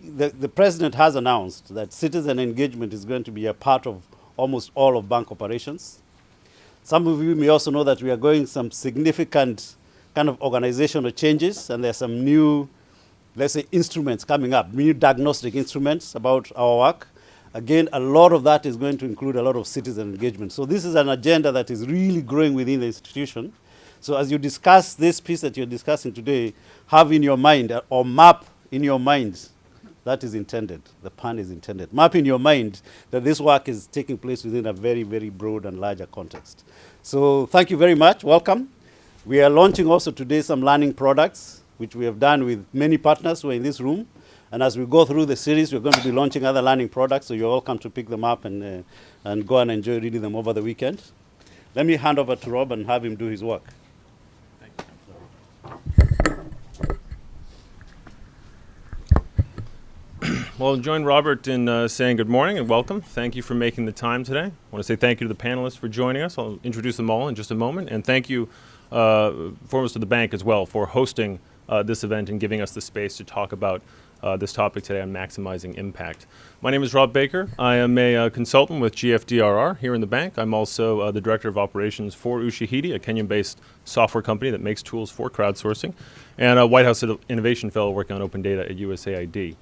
The president has announced that citizen engagement is going to be a part of almost all of bank operations. Some of you may also know that we are going some significant kind of organizational changes, and there's some new, let's say, instruments coming up, new diagnostic instruments about our work. Again, a lot of that is going to include a lot of citizen engagement. So this is an agenda that is really growing within the institution. So as you discuss this piece that you're discussing today, have in your mind or map in your mind, that is intended, the pun is intended. Map in your mind that this work is taking place within a very, very broad and larger context. So thank you very much, welcome. We are launching also today some learning products, which we have done with many partners who are in this room. And as we go through the series, we're going to be launching other learning products, so you're welcome to pick them up and go and enjoy reading them over the weekend. Let me hand over to Rob and have him do his work. Well, join Robert in saying good morning and welcome. Thank you for making the time today. I want to say thank you to the panelists for joining us. I'll introduce them all in just a moment. And thank you foremost to the bank as well for hosting this event and giving us the space to talk about this topic today on maximizing impact. My name is Rob Baker. I am a consultant with GFDRR here in the bank. I'm also the Director of Operations for Ushahidi, a Kenyan-based software company that makes tools for crowdsourcing, and a White House Innovation Fellow working on open data at USAID.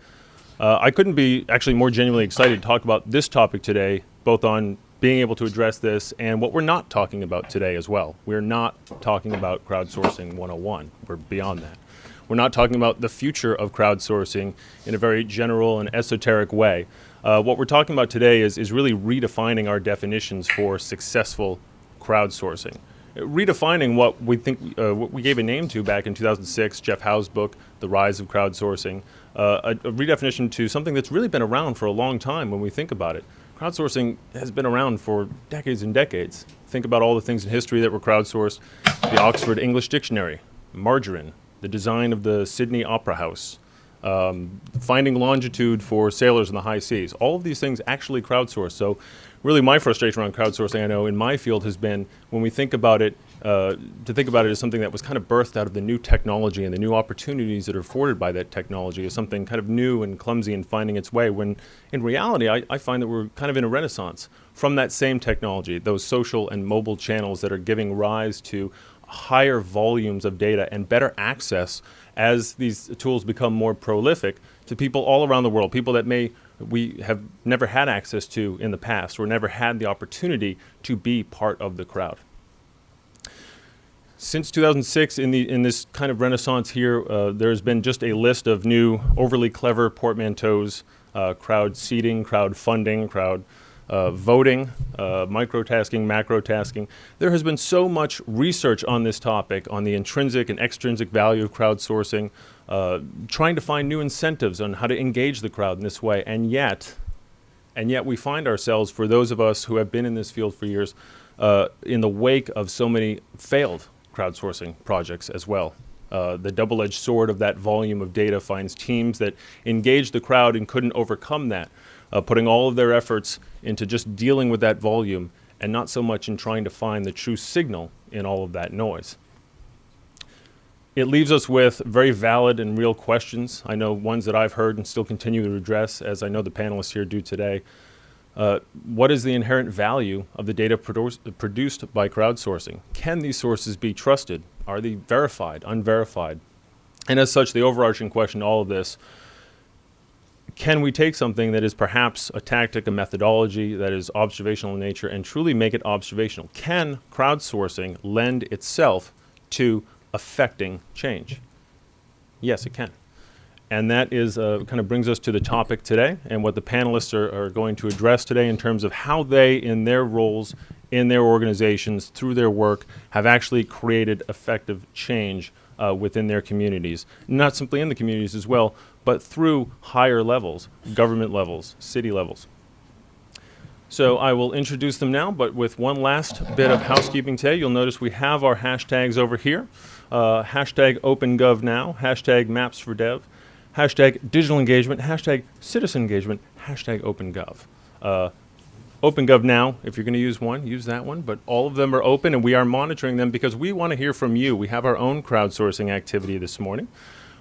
I couldn't be actually more genuinely excited to talk about this topic today, both on being able to address this and what we're not talking about today as well. We're not talking about crowdsourcing 101. We're beyond that. We're not talking about the future of crowdsourcing in a very general and esoteric way. What we're talking about today is really redefining our definitions for successful crowdsourcing. Redefining what we think what we gave a name to back in 2006, Jeff Howe's book, The Rise of Crowdsourcing, a redefinition to something that's really been around for a long time when we think about it. Crowdsourcing has been around for decades and decades. Think about all the things in history that were crowdsourced: the Oxford English Dictionary, margarine, the design of the Sydney Opera House, finding longitude for sailors in the high seas. All of these things actually crowdsourced. So really my frustration around crowdsourcing, I know, in my field has been when we think about it, to think about it as something that was kind of birthed out of the new technology and the new opportunities that are afforded by that technology as something kind of new and clumsy and finding its way, when in reality I find that we're kind of in a renaissance from that same technology, those social and mobile channels that are giving rise to higher volumes of data and better access as these tools become more prolific to people all around the world, people that we have never had access to in the past or never had the opportunity to be part of the crowd. Since 2006, in this kind of renaissance here, there's been just a list of new overly clever portmanteaus, crowd seeding, crowd funding, crowd voting, microtasking, macrotasking. There has been so much research on this topic, on the intrinsic and extrinsic value of crowdsourcing, trying to find new incentives on how to engage the crowd in this way, and yet we find ourselves, for those of us who have been in this field for years, in the wake of so many failed crowdsourcing projects as well. The double-edged sword of that volume of data finds teams that engaged the crowd and couldn't overcome that, putting all of their efforts into just dealing with that volume and not so much in trying to find the true signal in all of that noise. It leaves us with very valid and real questions. I know ones that I've heard and still continue to address, as I know the panelists here do today. What is the inherent value of the data produced by crowdsourcing? Can these sources be trusted? Are they verified, unverified? And as such, the overarching question to all of this: can we take something that is perhaps a tactic, a methodology that is observational in nature, and truly make it observational? Can crowdsourcing lend itself to affecting change? Yes, it can. And that is kind of brings us to the topic today and what the panelists are going to address today in terms of how they, in their roles, in their organizations, through their work, have actually created effective change within their communities. Not simply in the communities as well, but through higher levels, government levels, city levels. So I will introduce them now, but with one last bit of housekeeping today. You'll notice we have our hashtags over here. Hashtag OpenGovNow, hashtag MapsForDev, hashtag digital engagement, hashtag citizen engagement, hashtag OpenGov. OpenGovNow, if you're going to use one, use that one, but all of them are open and we are monitoring them because we want to hear from you. We have our own crowdsourcing activity this morning.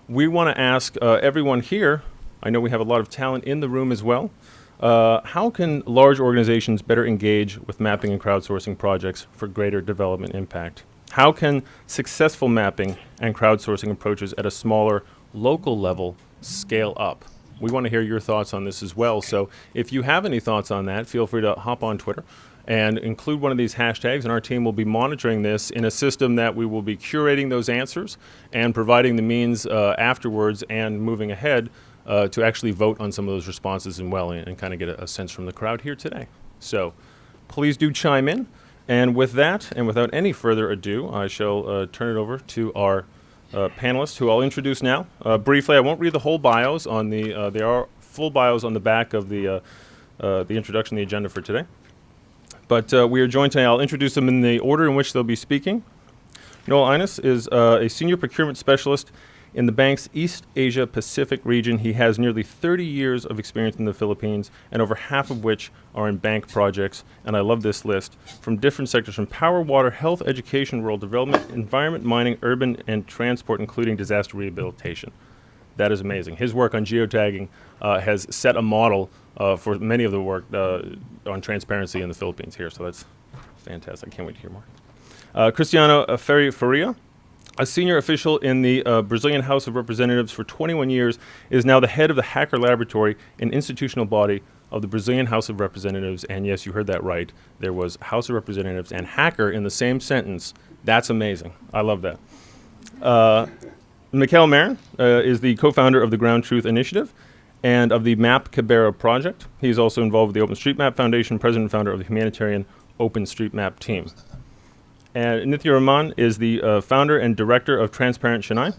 We want to ask everyone here I know we have a lot of talent in the room as well. How can large organizations better engage with mapping and crowdsourcing projects for greater development impact? How can successful mapping and crowdsourcing approaches at a smaller local level scale up? We want to hear your thoughts on this as well. So if you have any thoughts on that, feel free to hop on Twitter and include one of these hashtags, and our team will be monitoring this in a system that we will be curating those answers and providing the means afterwards and moving ahead to actually vote on some of those responses as well and kind of get a sense from the crowd here today. So please do chime in. And with that, and without any further ado, I shall turn it over to our panelists, who I'll introduce now. Briefly, I won't read the whole bios. There are full bios on the back of the introduction, the agenda for today. But we are joined today. I'll introduce them in the order in which they'll be speaking. Noel Ines is a senior procurement specialist in the bank's East Asia Pacific region. He has nearly 30 years of experience in the Philippines, and over half of which are in bank projects. And I love this list, from different sectors, from power, water, health, education, rural development, environment, mining, urban, and transport, including disaster rehabilitation. That is amazing. His work on geotagging has set a model for many of the work on transparency in the Philippines here. So that's fantastic. I can't wait to hear more. Cristiano Ferri Faria, a senior official in the Brazilian House of Representatives for 21 years, is now the head of the Hacker Laboratory, an institutional body of the Brazilian House of Representatives. And yes, you heard that right. There was House of Representatives and hacker in the same sentence. That's amazing. I love that. Michael Marin is the co-founder of the Ground Truth Initiative and of the Map Cabera project. He's also involved with the OpenStreetMap Foundation, president and founder of the humanitarian OpenStreetMap team. And Nithya Rahman is the founder and director of Transparent Chennai,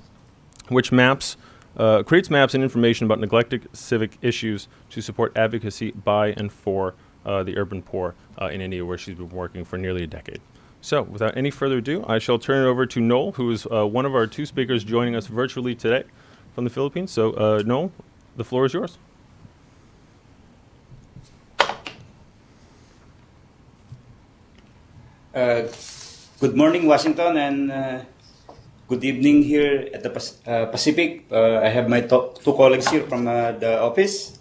which creates maps and information about neglected civic issues to support advocacy by and for the urban poor in India, where she's been working for nearly a decade. So without any further ado, I shall turn it over to Noel, who is one of our two speakers joining us virtually today from the Philippines. So Noel, the floor is yours. Good morning, Washington, and good evening here at the Pacific. I have my two colleagues here from the office.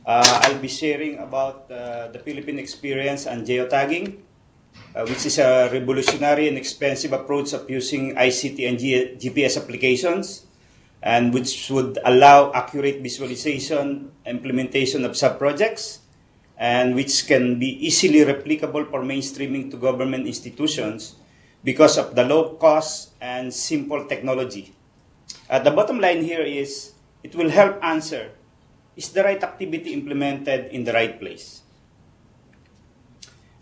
I'll be sharing about the Philippine experience on geotagging, which is a revolutionary and expensive approach of using ICT and GPS applications, and which would allow accurate visualization, implementation of sub-projects, and which can be easily replicable for mainstreaming to government institutions because of the low cost and simple technology. The bottom line here is it will help answer, is the right activity implemented in the right place?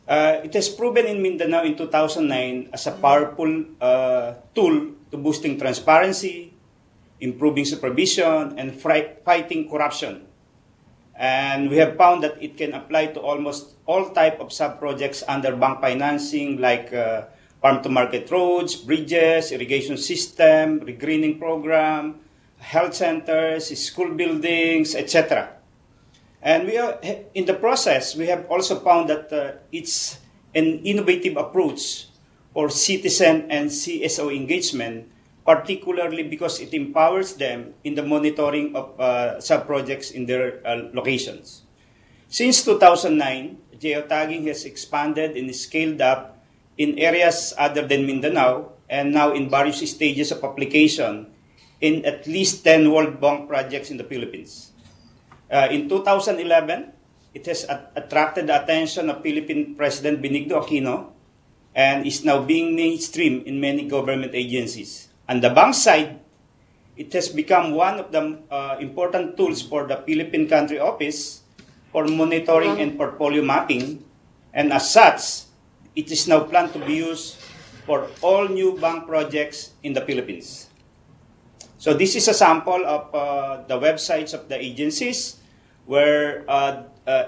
It has proven in Mindanao in 2009 as a powerful tool to boosting transparency, improving supervision, and fighting corruption. And we have found that it can apply to almost all type of sub-projects under bank financing, like farm-to-market roads, bridges, irrigation system, regreening program, health centers, school buildings, etc. And we are, in the process, we have also found that it's an innovative approach for citizen and CSO engagement, particularly because it empowers them in the monitoring of sub-projects in their locations. Since 2009, geotagging has expanded and scaled up in areas other than Mindanao, and now in various stages of application in at least 10 World Bank projects in the Philippines. In 2011, it has attracted the attention of Philippine President Benigno Aquino and is now being mainstreamed in many government agencies. On the bank side, it has become one of the important tools for the Philippine Country Office for monitoring and portfolio mapping, and as such, it is now planned to be used for all new bank projects in the Philippines. So this is a sample of the websites of the agencies where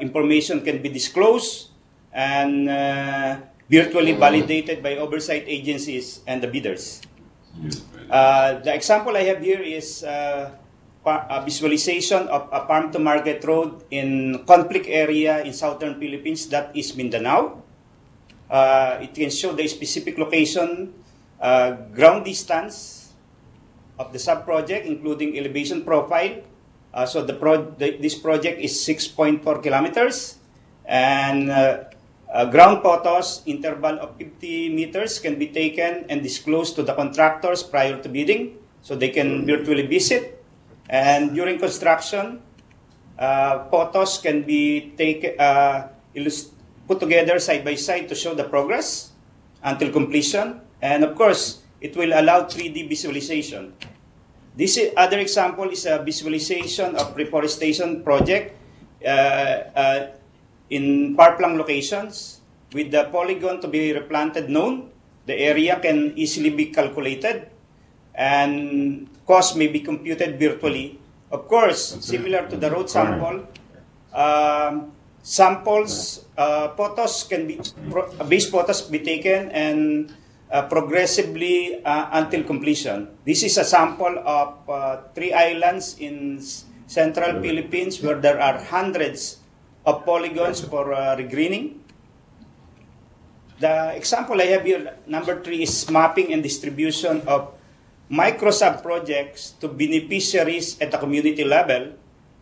information can be disclosed and virtually validated by oversight agencies and the bidders. The example I have here is a visualization of a farm-to-market road in conflict area in southern Philippines, that is Mindanao. It can show the specific location, ground distance of the sub-project, including elevation profile, So this project is 6.4 kilometers, and ground photos, interval of 50 meters, can be taken and disclosed to the contractors prior to bidding, so they can virtually visit. And during construction, photos can be put together side by side to show the progress until completion. And of course, it will allow 3D visualization. This other example is a visualization of reforestation project in far-flung locations. With the polygon to be replanted known, the area can easily be calculated and cost may be computed virtually. Of course, similar to the road sample, photos can be, base photos be taken and progressively until completion. This is a sample of 3 islands in central Philippines where there are hundreds of polygons for regreening. The example I have here, number 3, is mapping and distribution of micro sub-projects to beneficiaries at the community level,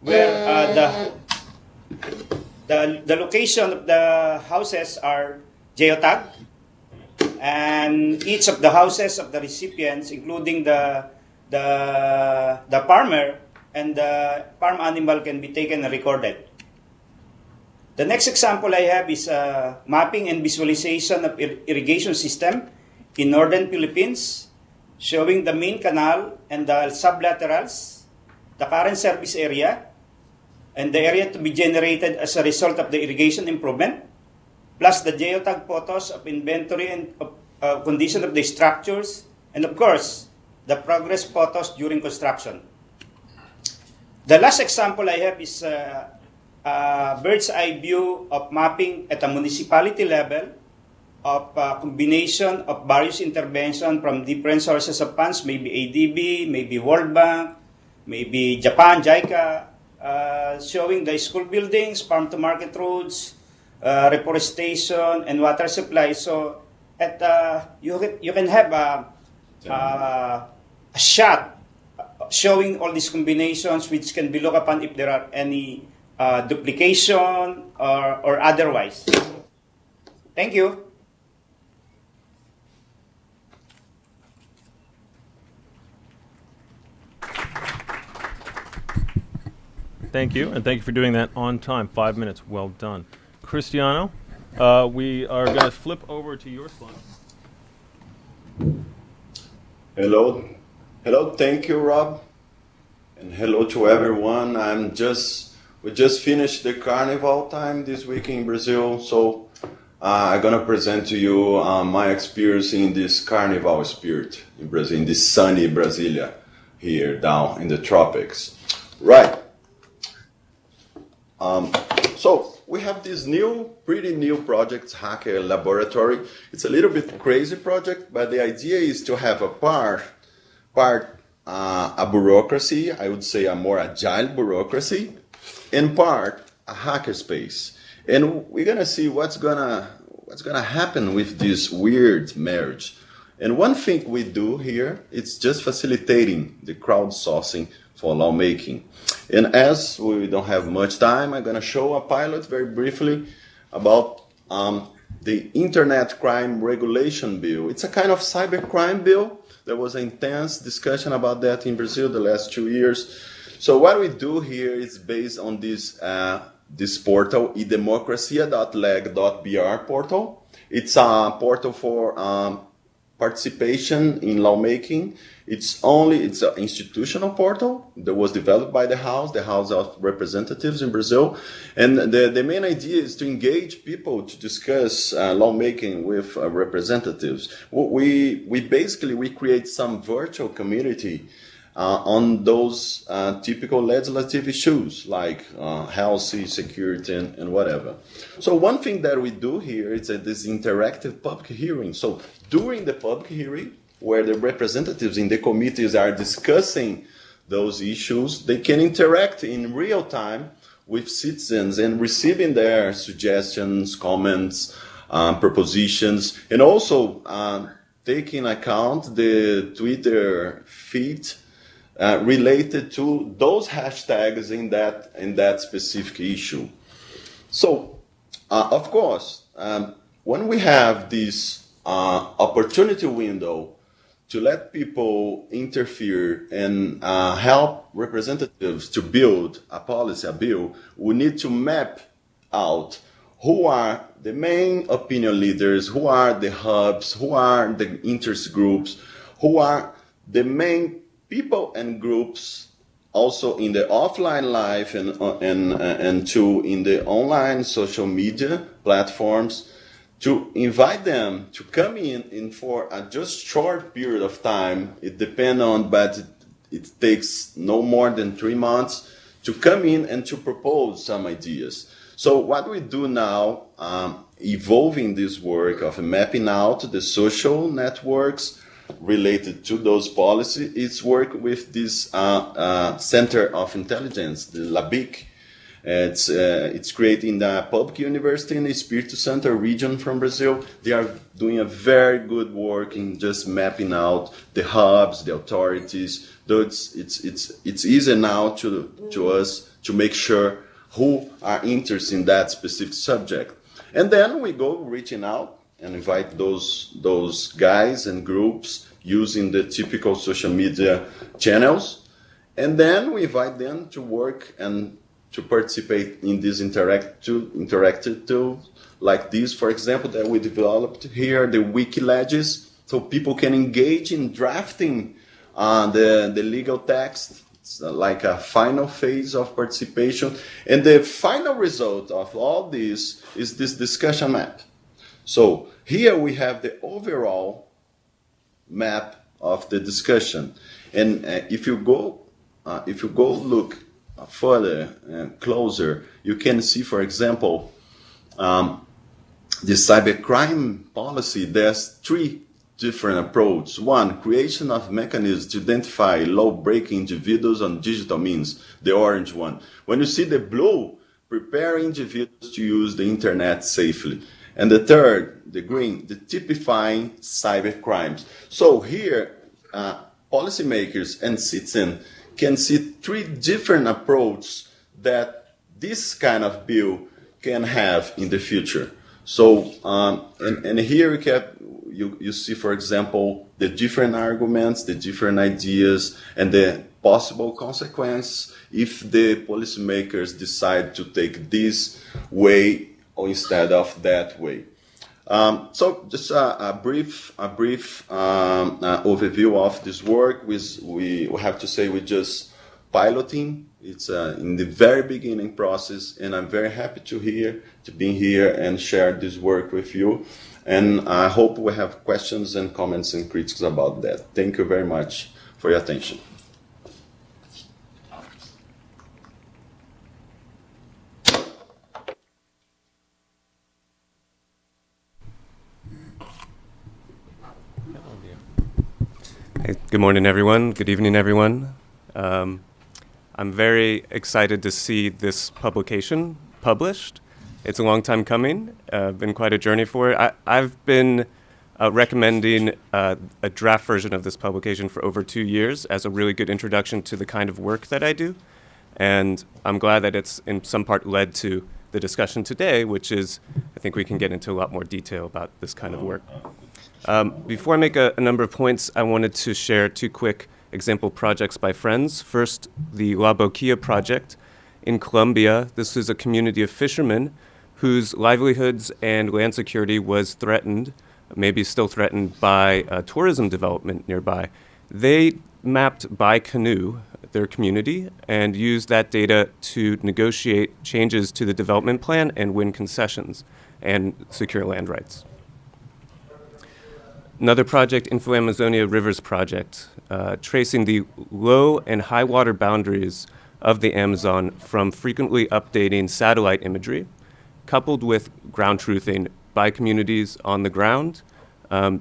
where the location of the houses are geotagged, and each of the houses of the recipients, including the farmer and the farm animal, can be taken and recorded. The next example I have is mapping and visualization of irrigation system in northern Philippines, showing the main canal and the sublaterals, the current service area, and the area to be generated as a result of the irrigation improvement, plus the geotag photos of inventory and condition of the structures, and of course, the progress photos during construction. The last example I have is a bird's eye view of mapping at a municipality level of a combination of various interventions from different sources of funds, maybe ADB, maybe World Bank, maybe Japan, JICA, showing the school buildings, farm-to-market roads, reforestation, and water supply. So you can have a shot showing all these combinations, which can be looked upon if there are any duplication or otherwise. Thank you. Thank you, and thank you for doing that on time. 5 minutes, well done. Cristiano, we are going to flip over to your slide. Hello, thank you, Rob, and hello to everyone. We just finished the carnival time this week in Brazil, so I'm gonna present to you my experience in this carnival spirit in Brazil, in this sunny Brasilia here down in the tropics. Right. So we have this pretty new project, Hacker Laboratory. It's a little bit crazy project, but the idea is to have a part a bureaucracy, I would say a more agile bureaucracy, and part a hackerspace. And we're gonna see what's gonna happen with this weird marriage. And one thing we do here, it's just facilitating the crowdsourcing for lawmaking. And as we don't have much time, I'm gonna show a pilot very briefly about the Internet Crime Regulation Bill. It's a kind of cybercrime bill. There was an intense discussion about that in Brazil the last 2 years. So what we do here is based on this portal, edemocracia.leg.br portal. It's a portal for participation in lawmaking. It's an institutional portal that was developed by the House of Representatives in Brazil. And the main idea is to engage people to discuss lawmaking with representatives. We create some virtual community on those typical legislative issues like health, security, and whatever. So one thing that we do here is this interactive public hearing. So during the public hearing, where the representatives in the committees are discussing those issues, they can interact in real time with citizens and receiving their suggestions, comments, propositions, and also take in account the Twitter feed related to those hashtags in that specific issue. So, of course, when we have this opportunity window to let people interfere and help representatives to build a policy, a bill, we need to map out who are the main opinion leaders, who are the hubs, who are the interest groups, who are the main people and groups also in the offline life and too in the online social media platforms, to invite them to come in for a just short period of time. It depends on, but it takes no more than 3 months to come in and to propose some ideas. So what we do now, evolving this work of mapping out the social networks related to those policies, is work with this Center of Intelligence, the LABIC. It's created in the public university in the Espírito Santo region from Brazil. They are doing a very good work in just mapping out the hubs, the authorities. Though it's easy now to us to make sure who are interested in that specific subject. And then we go reaching out and invite those guys and groups using the typical social media channels. And then we invite them to work and to participate in these interactive tools like this, for example, that we developed here, the Wikiledges, so people can engage in drafting the legal text. It's like a final phase of participation. And the final result of all this is this discussion map. So here we have the overall map of the discussion. And if you go look further and closer, you can see, for example, the cybercrime policy. There's 3 different approaches. One, creation of mechanisms to identify law-breaking individuals on digital means, the orange one. When you see the blue, prepare individuals to use the internet safely. And the third, the green, the typifying cybercrimes. So here, policymakers and citizens can see 3 different approaches that this kind of bill can have in the future. So, and here you see, for example, the different arguments, the different ideas, and the possible consequences if the policymakers decide to take this way or instead of that way. So just a brief overview of this work. We have to say we're just piloting. It's in the very beginning process, and I'm very happy to be here and share this work with you. And I hope we have questions and comments and critiques about that. Thank you very much for your attention. Hey, good morning, everyone. Good evening, everyone. I'm very excited to see this publication published. It's a long time coming. Been quite a journey for it. I've been recommending a draft version of this publication for over 2 years as a really good introduction to the kind of work that I do. And I'm glad that it's in some part led to the discussion today, which is, I think we can get into a lot more detail about this kind of work. Before I make a number of points, I wanted to share 2 quick example projects by friends. First, the La Boquilla project in Colombia. This is a community of fishermen whose livelihoods and land security was threatened, maybe still threatened by tourism development nearby. They mapped by canoe their community and used that data to negotiate changes to the development plan and win concessions and secure land rights. Another project, Info Amazonia Rivers Project, tracing the low and high water boundaries of the Amazon from frequently updating satellite imagery, coupled with ground truthing by communities on the ground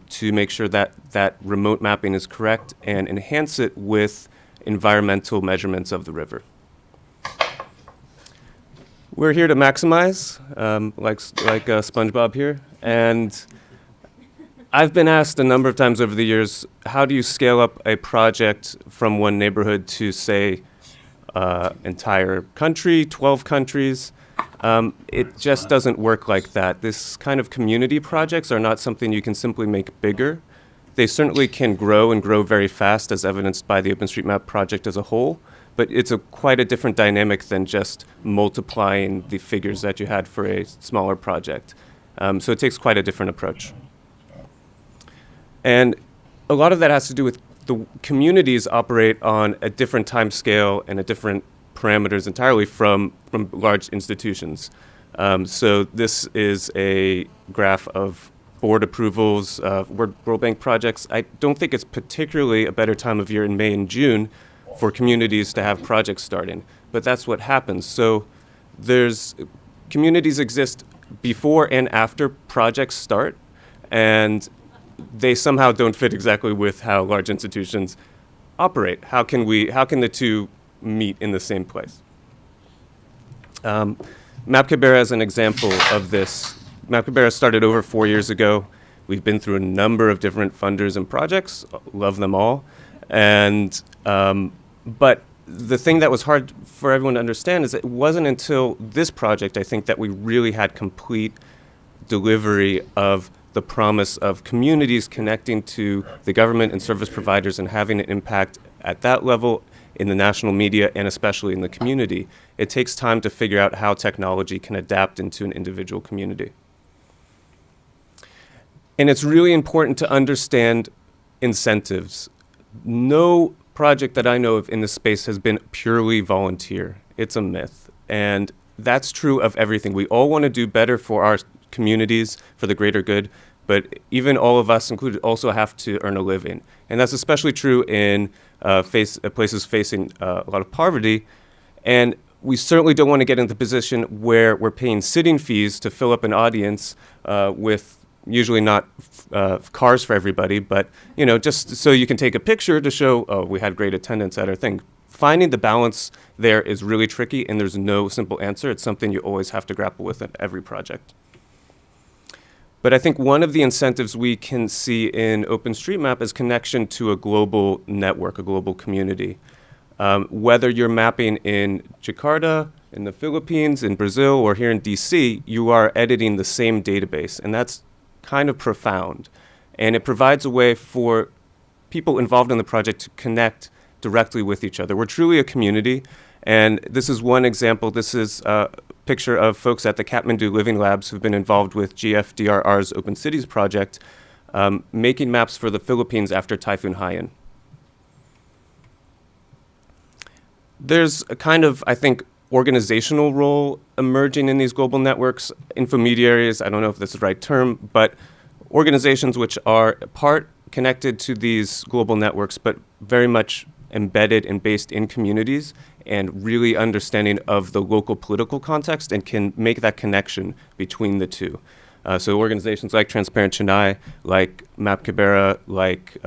to make sure that that remote mapping is correct and enhance it with environmental measurements of the river. We're here to maximize, like SpongeBob here, and I've been asked a number of times over the years, how do you scale up a project from one neighborhood to, say, entire country, 12 countries? It just doesn't work like that. This kind of community projects are not something you can simply make bigger. They certainly can grow and grow very fast, as evidenced by the OpenStreetMap project as a whole, but it's quite a different dynamic than just multiplying the figures that you had for a smaller project. So it takes quite a different approach. And a lot of that has to do with the communities operate on a different time scale and a different parameters entirely from large institutions. So this is a graph of board approvals, World Bank projects. I don't think it's particularly a better time of year in May and June for communities to have projects starting, but that's what happens. So communities exist before and after projects start, and they somehow don't fit exactly with how large institutions operate. How can the two meet in the same place? Mapkibera is an example of this. Mapkibera started over 4 years ago. We've been through a number of different funders and projects, love them all. And, but the thing that was hard for everyone to understand is that it wasn't until this project, I think, that we really had complete delivery of the promise of communities connecting to the government and service providers and having an impact at that level in the national media and especially in the community. It takes time to figure out how technology can adapt into an individual community. And it's really important to understand incentives. No project that I know of in this space has been purely volunteer. It's a myth. And that's true of everything. We all want to do better for our communities, for the greater good, but even all of us included also have to earn a living. And that's especially true in places facing a lot of poverty. And we certainly don't want to get into the position where we're paying sitting fees to fill up an audience with usually not cars for everybody, but just so you can take a picture to show, oh, we had great attendance at our thing. Finding the balance there is really tricky, and there's no simple answer. It's something you always have to grapple with in every project. But I think one of the incentives we can see in OpenStreetMap is connection to a global network, a global community. Whether you're mapping in Jakarta, in the Philippines, in Brazil, or here in DC, you are editing the same database, and that's kind of profound. And it provides a way for people involved in the project to connect directly with each other. We're truly a community, and this is one example. This is a picture of folks at the Kathmandu Living Labs who've been involved with GFDRR's Open Cities project, making maps for the Philippines after Typhoon Haiyan. There's a kind of, I think, organizational role emerging in these global networks, infomediaries, I don't know if this is the right term, but organizations which are part connected to these global networks, but very much embedded and based in communities and really understanding of the local political context and can make that connection between the two. So organizations like Transparent Chennai, like Mapkibera, like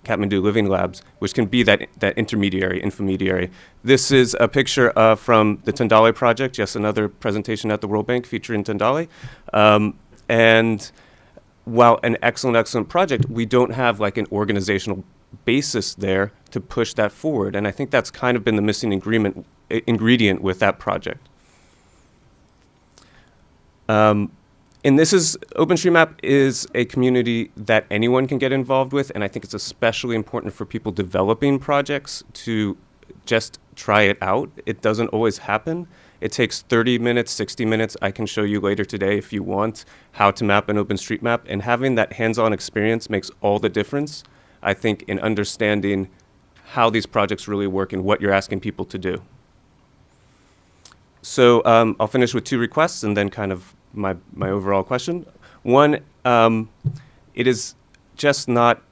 Kathmandu Living Labs, which can be that intermediary. This is a picture from the Tendale project, yes, another presentation at the World Bank featuring Tendale. And while an excellent project, we don't have like an organizational basis there to push that forward. And I think that's kind of been the missing ingredient with that project. And OpenStreetMap is a community that anyone can get involved with, and I think it's especially important for people developing projects to just try it out. It doesn't always happen. It takes 30 minutes, 60 minutes. I can show you later today if you want how to map an OpenStreetMap, and having that hands-on experience makes all the difference, I think, in understanding how these projects really work and what you're asking people to do. So I'll finish with 2 requests and then kind of my overall question. One, it is just not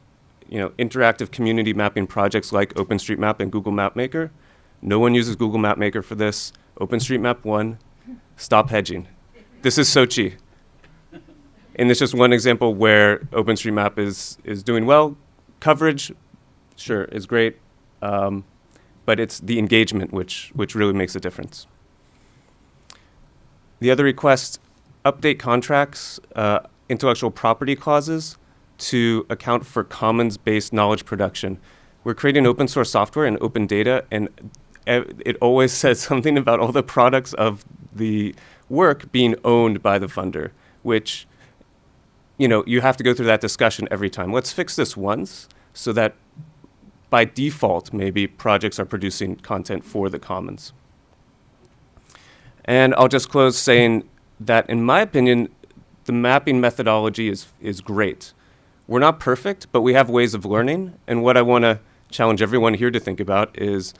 interactive community mapping projects like OpenStreetMap and Google MapMaker. No one uses Google MapMaker for this. OpenStreetMap 1, stop hedging. This is Sochi. And it's just one example where OpenStreetMap is doing well. Coverage, sure, is great, but it's the engagement which really makes a difference. The other request, update contracts, intellectual property clauses. to account for commons-based knowledge production. We're creating open source software and open data, and it always says something about all the products of the work being owned by the funder, which, you have to go through that discussion every time. Let's fix this once so that by default, maybe projects are producing content for the commons. And I'll just close saying that, in my opinion, the mapping methodology is great. We're not perfect, but we have ways of learning. And what I want to challenge everyone here to think about is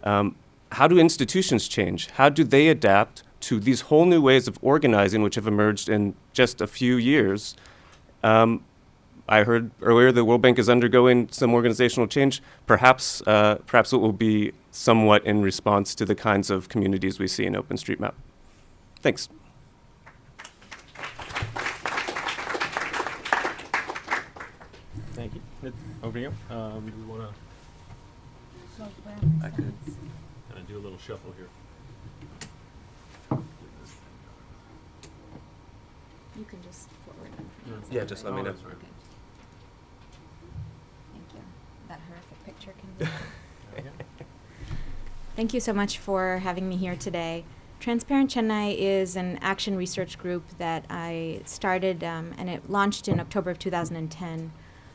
how do institutions change? How do they adapt to these whole new ways of organizing which have emerged in just a few years? I heard earlier the World Bank is undergoing some organizational change. Perhaps it will be somewhat in response to the kinds of communities we see in OpenStreetMap. Thanks. Thank you. Over to you. Do we want to I could. kind of do a little shuffle here? You can just forward them for me. Is Yeah, that just right? let me know. that's right. Okay. Thank you. That horrific picture can be. Thank you so much for having me here today. Transparent Chennai is an action research group that I started and it launched in October of 2010.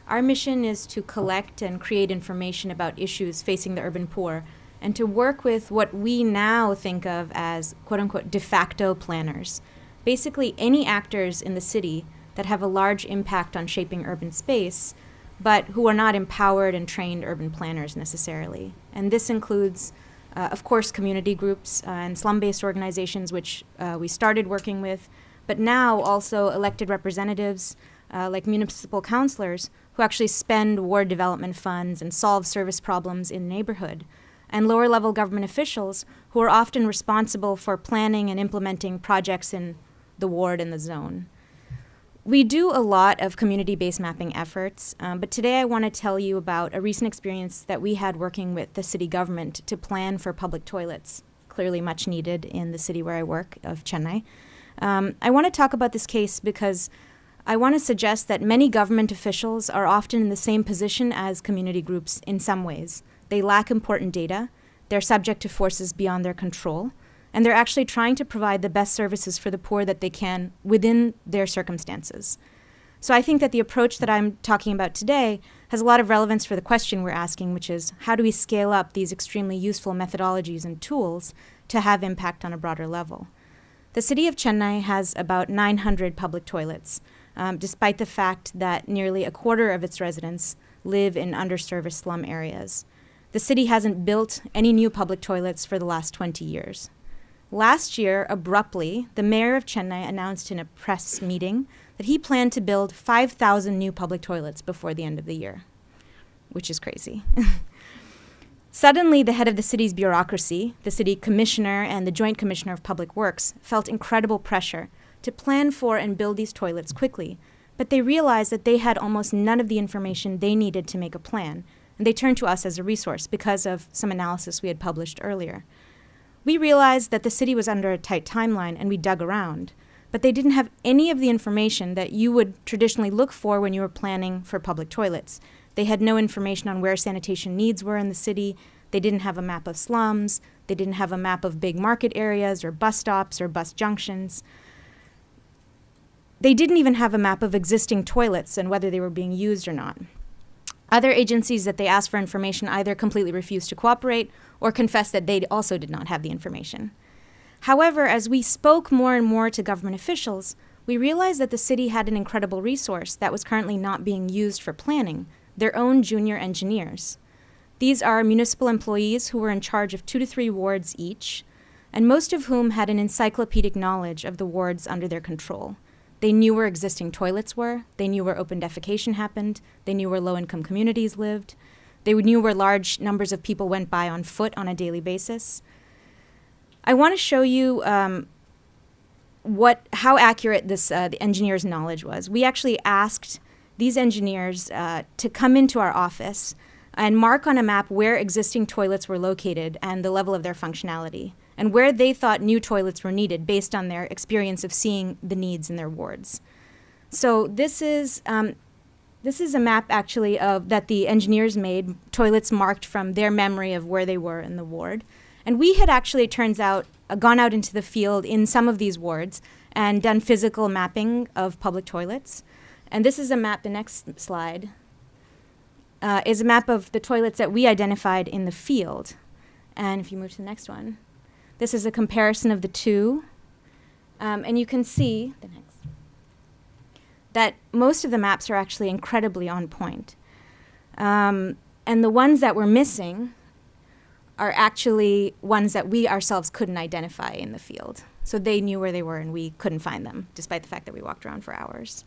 Our mission is to collect and create information about issues facing the urban poor and to work with what we now think of as quote-unquote de facto planners. Basically, any actors in the city that have a large impact on shaping urban space, but who are not empowered and trained urban planners necessarily. And this includes, of course, community groups and slum-based organizations, which we started working with, but now also elected representatives like municipal councilors who actually spend ward development funds and solve service problems in the neighborhood, and lower-level government officials who are often responsible for planning and implementing projects in the ward and the zone. We do a lot of community-based mapping efforts, but today I want to tell you about a recent experience that we had working with the city government to plan for public toilets, clearly much needed in the city where I work, of Chennai. I want to talk about this case because I want to suggest that many government officials are often in the same position as community groups in some ways. They lack important data, they're subject to forces beyond their control, and they're actually trying to provide the best services for the poor that they can within their circumstances. So I think that the approach that I'm talking about today has a lot of relevance for the question we're asking, which is how do we scale up these extremely useful methodologies and tools to have impact on a broader level? The city of Chennai has about 900 public toilets, despite the fact that nearly a quarter of its residents live in underserviced slum areas. The city hasn't built any new public toilets for the last 20 years. Last year, abruptly, the mayor of Chennai announced in a press meeting that he planned to build 5,000 new public toilets before the end of the year, which is crazy. Suddenly, the head of the city's bureaucracy, the city commissioner and the joint commissioner of public works, felt incredible pressure to plan for and build these toilets quickly, but they realized that they had almost none of the information they needed to make a plan, and they turned to us as a resource because of some analysis we had published earlier. We realized that the city was under a tight timeline, and we dug around, but they didn't have any of the information that you would traditionally look for when you were planning for public toilets. They had no information on where sanitation needs were in the city. They didn't have a map of slums. They didn't have a map of big market areas or bus stops or bus junctions. They didn't even have a map of existing toilets and whether they were being used or not. Other agencies that they asked for information either completely refused to cooperate or confessed that they also did not have the information. However, as we spoke more and more to government officials, we realized that the city had an incredible resource that was currently not being used for planning, their own junior engineers. These are municipal employees who were in charge of 2 to 3 wards each, and most of whom had an encyclopedic knowledge of the wards under their control. They knew where existing toilets were, they knew where open defecation happened, they knew where low-income communities lived, they knew where large numbers of people went by on foot on a daily basis. I want to show you how accurate this the engineer's knowledge was. We actually asked these engineers to come into our office and mark on a map where existing toilets were located and the level of their functionality, and where they thought new toilets were needed based on their experience of seeing the needs in their wards. So this is This is a map actually that the engineers made, toilets marked from their memory of where they were in the ward. And we had actually, it turns out, gone out into the field in some of these wards and done physical mapping of public toilets. And this is a map, the next slide, is a map of the toilets that we identified in the field. And if you move to the next one, this is a comparison of the two. And you can see, the next, that most of the maps are actually incredibly on point. And the ones that were missing are actually ones that we ourselves couldn't identify in the field. So they knew where they were and we couldn't find them, despite the fact that we walked around for hours.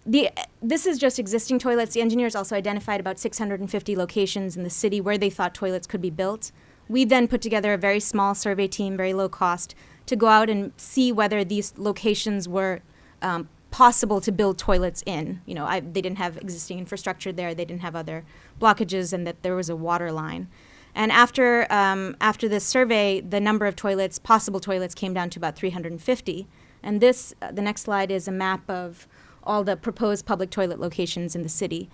This is just existing toilets. The engineers also identified about 650 locations in the city where they thought toilets could be built. We then put together a very small survey team, very low cost, to go out and see whether these locations were possible to build toilets in. You know, they didn't have existing infrastructure there, they didn't have other blockages, and that there was a water line. And after this survey, the number of toilets, possible toilets, came down to about 350. And this, the next slide, is a map of all the proposed public toilet locations in the city.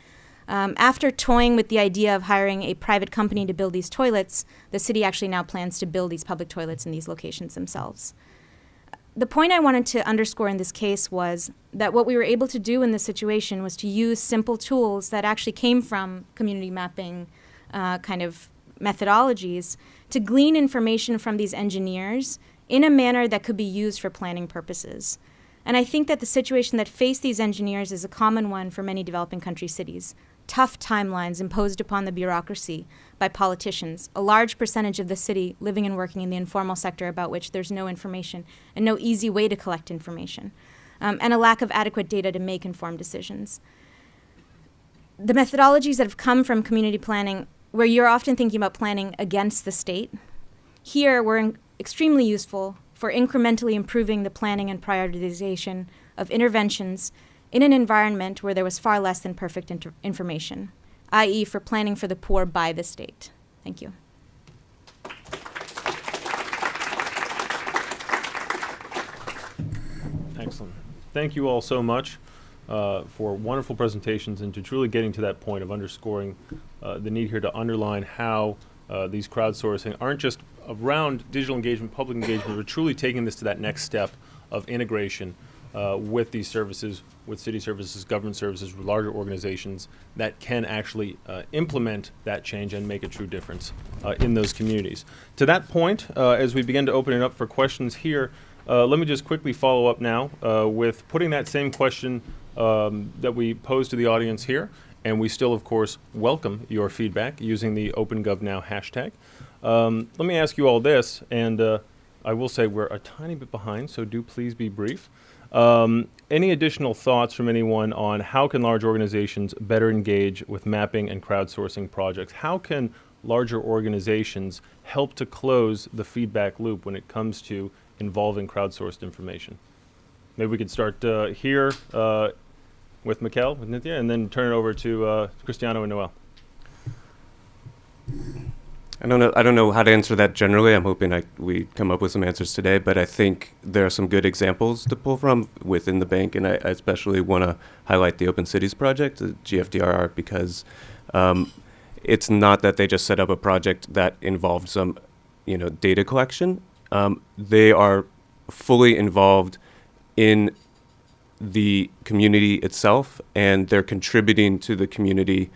After toying with the idea of hiring a private company to build these toilets, the city actually now plans to build these public toilets in these locations themselves. The point I wanted to underscore in this case was that what we were able to do in this situation was to use simple tools that actually came from community mapping kind of methodologies to glean information from these engineers in a manner that could be used for planning purposes. And I think that the situation that faced these engineers is a common one for many developing country cities. Tough timelines imposed upon the bureaucracy by politicians, a large percentage of the city living and working in the informal sector about which there's no information and no easy way to collect information, and a lack of adequate data to make informed decisions. The methodologies that have come from community planning, where you're often thinking about planning against the state, here were extremely useful for incrementally improving the planning and prioritization of interventions in an environment where there was far less than perfect information, i.e. for planning for the poor by the state. Thank you. Excellent. Thank you all so much for wonderful presentations and to truly getting to that point of underscoring the need here to underline how these crowdsourcing aren't just around digital engagement, public engagement, but truly taking this to that next step of integration with these services, with city services, government services, with larger organizations that can actually implement that change and make a true difference in those communities. To that point, as we begin to open it up for questions here, let me just quickly follow up now with putting that same question that we posed to the audience here, and we still, of course, welcome your feedback using the OpenGovNow hashtag. Let me ask you all this, and I will say we're a tiny bit behind, so do please be brief. Any additional thoughts from anyone on how can large organizations better engage with mapping and crowdsourcing projects? How can larger organizations help to close the feedback loop when it comes to involving crowdsourced information? Maybe we could start here with Mikkel, with Nithya, and then turn it over to Cristiano and Noel. I don't know how to answer that generally. I'm hoping we come up with some answers today, but I think there are some good examples to pull from within the bank, and I especially want to highlight the Open Cities project, the GFDRR, because it's not that they just set up a project that involved some, data collection. They are fully involved in the community itself, and they're contributing to the community,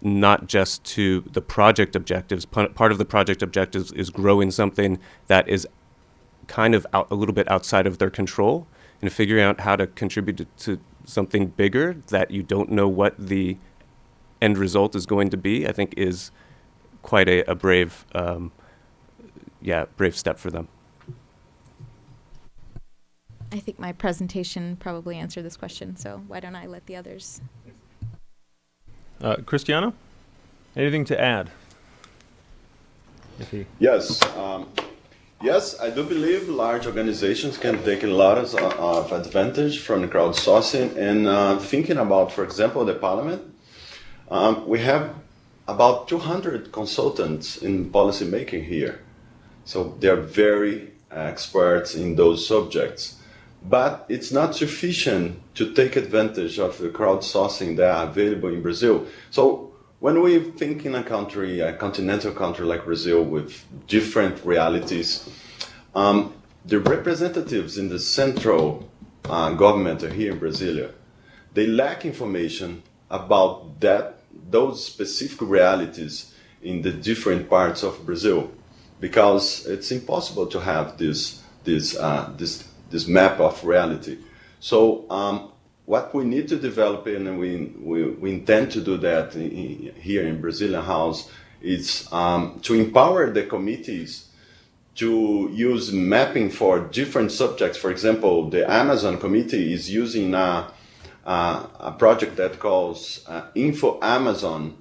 not just to the project objectives. Part of the project objectives is growing something that is kind of a little bit outside of their control, and figuring out how to contribute to something bigger that you don't know what the end result is going to be, I think is quite a brave, brave step for them. I think my presentation probably answered this question, so why don't I let the others... Cristiano, anything to add? Yes. Yes, I do believe large organizations can take a lot of advantage from the crowdsourcing. And thinking about, for example, the parliament, we have about 200 consultants in policy making here. So they're very experts in those subjects. but it's not sufficient to take advantage of the crowdsourcing that are available in Brazil. So when we think in a country, a continental country like Brazil with different realities, the representatives in the central government here in Brasilia, they lack information about those specific realities in the different parts of Brazil, because it's impossible to have this map of reality. So what we need to develop, and we intend to do that here in Brazilian House, is to empower the committees to use mapping for different subjects. For example, the Amazon committee is using a project that calls Info Amazon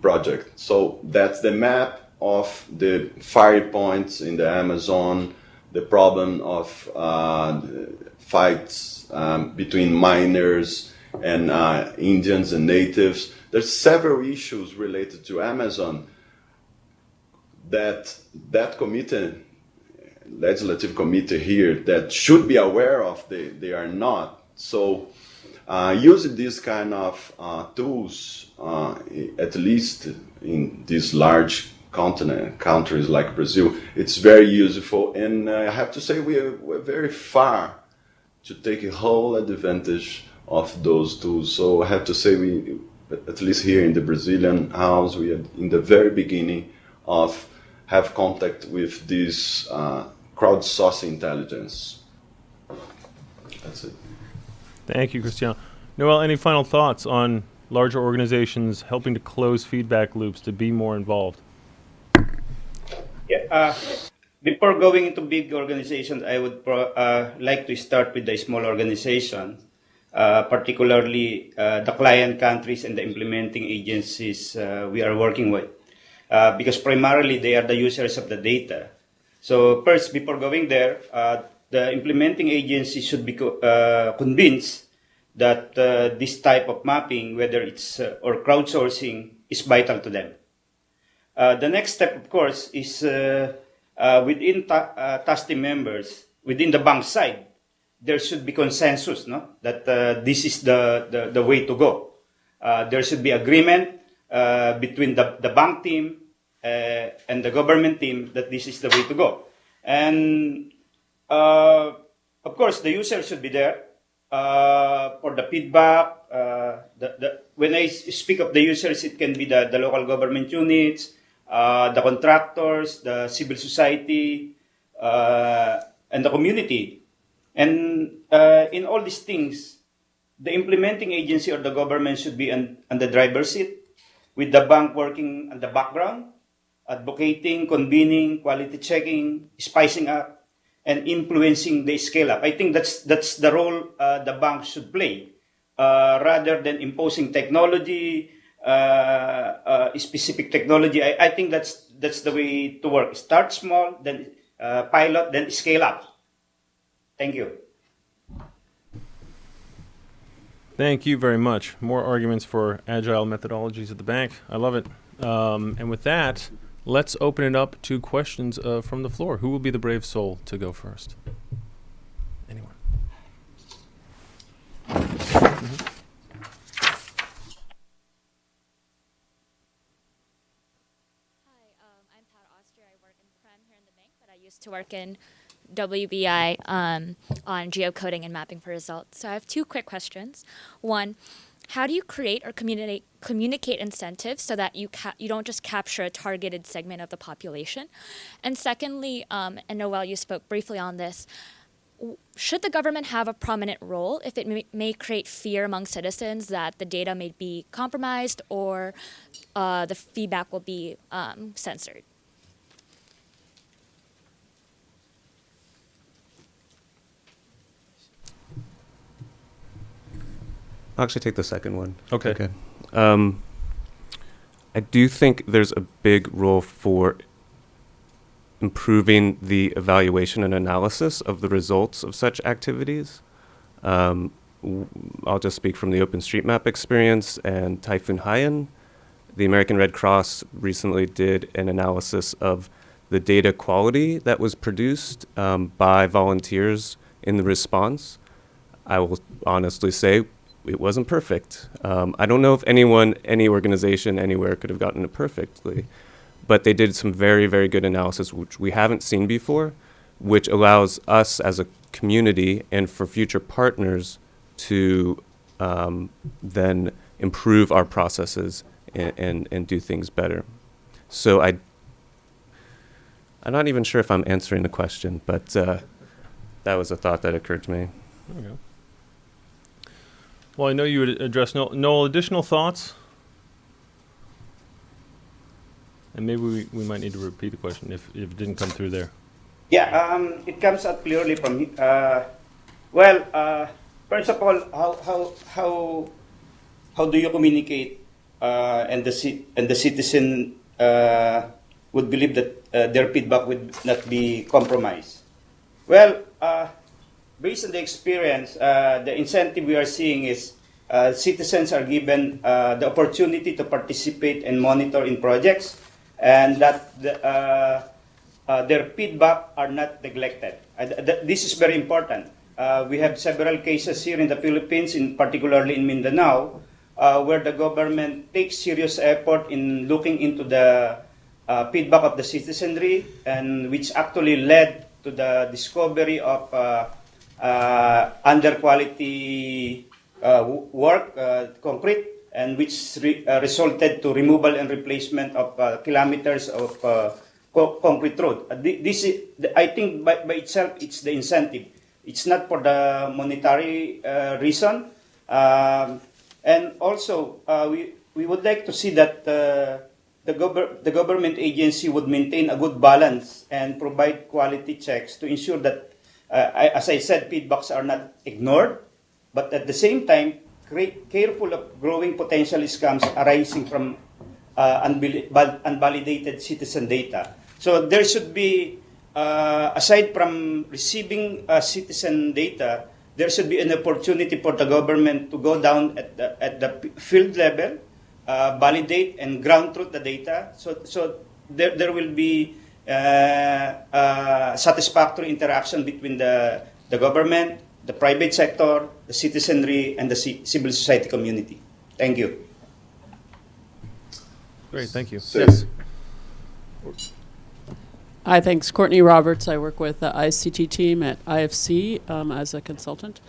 project. So that's the map of the fire points in the Amazon, the problem of fights between miners and Indians and natives. There's several issues related to Amazon that committee, legislative committee here, that should be aware of. They are not. So using these kind of tools, at least in these large countries like Brazil, it's very useful. And I have to say we're very far to take a whole advantage of those tools. So I have to say we, at least here in the Brazilian House, we are in the very beginning of have contact with this crowdsourcing intelligence. That's it. Thank you, Cristiano. Noel, any final thoughts on larger organizations helping to close feedback loops to be more involved? Yeah, before going into big organizations, I would like to start with the small organization, particularly the client countries and the implementing agencies we are working with, because primarily they are the users of the data. So first, before going there, the implementing agency should be convinced that this type of mapping, whether it's or crowdsourcing, is vital to them. The next step, of course, is within task team members, within the bank side, there should be consensus, no? That this is the way to go. There should be agreement between the bank team and the government team that this is the way to go. And of course, the user should be there for the feedback. When I speak of the users, it can be the local government units, the contractors, the civil society, and the community. And in all these things, the implementing agency or the government should be on the driver's seat, with the bank working on the background, advocating, convening, quality checking, spicing up, and influencing the scale up. I think that's the role the bank should play, rather than imposing technology, specific technology. I think that's the way to work. Start small, then pilot, then scale up. Thank you. Thank you very much. More arguments for agile methodologies at the bank. I love it. And with that, let's open it up to questions from the floor. Who will be the brave soul to go first? Anyone? Mm-hmm. I'm Pat Oster. I work in Prem here in the bank, but I used to work in WBI on geocoding and mapping for results. So I have two quick questions. One, how do you create or communicate incentives so that you don't just capture a targeted segment of the population? And secondly, and Noel, you spoke briefly on this, should the government have a prominent role if it may create fear among citizens that the data may be compromised or the feedback will be censored? I'll actually take the second one. Okay. I do think there's a big role for improving the evaluation and analysis of the results of such activities. I'll just speak from the OpenStreetMap experience and Typhoon Haiyan. The American Red Cross recently did an analysis of the data quality that was produced by volunteers in the response, I will honestly say it wasn't perfect. I don't know if any organization, anywhere could have gotten it perfectly, but they did some very, very good analysis, which we haven't seen before, which allows us as a community and for future partners to then improve our processes and do things better. So I'm not even sure if I'm answering the question, but that was a thought that occurred to me. There we go. Well, I know you would address no additional thoughts? And maybe we might need to repeat the question if it didn't come through there. Yeah, it comes out clearly from first of all, how do you communicate and the citizen would believe that their feedback would not be compromised? Well, based on the experience, the incentive we are seeing is citizens are given the opportunity to participate and monitor in projects, and that their feedback are not neglected. This is very important. We have several cases here in the Philippines, particularly in Mindanao, where the government takes serious effort in looking into the feedback of the citizenry, and which actually led to the discovery of under quality work, concrete, and which resulted to removal and replacement of kilometers of concrete road. This is, I think, by itself, it's the incentive. It's not for the monetary reason, and also we would like to see that the government agency would maintain a good balance and provide quality checks to ensure that, as I said, feedbacks are not ignored, but at the same time, careful of growing potential scams arising from unvalidated citizen data. So there should be, aside from receiving citizen data, there should be an opportunity for the government to go down at the field level, validate and ground truth the data. So there will be satisfactory interaction between the government, the private sector, the citizenry, and the civil society community. Thank you. Great, thank you. So- Yes. Hi, thanks. Courtney Roberts. I work with the ICT team at IFC as a consultant.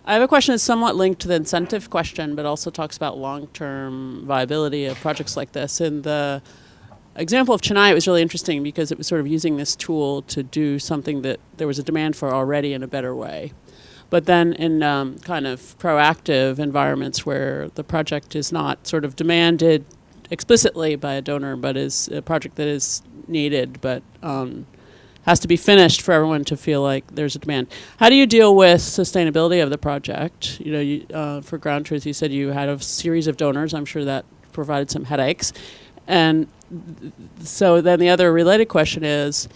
I have a question that's somewhat linked to the incentive question, but also talks about long-term viability of projects like this. And the example of Chennai was really interesting because it was sort of using this tool to do something that there was a demand for already in a better way. But then in kind of proactive environments where the project is not sort of demanded explicitly by a donor, but is a project that is needed, but has to be finished for everyone to feel like there's a demand. How do you deal with sustainability of the project? You know, for Ground Truth, you said you had a series of donors. I'm sure that provided some headaches. And so then the other related question is,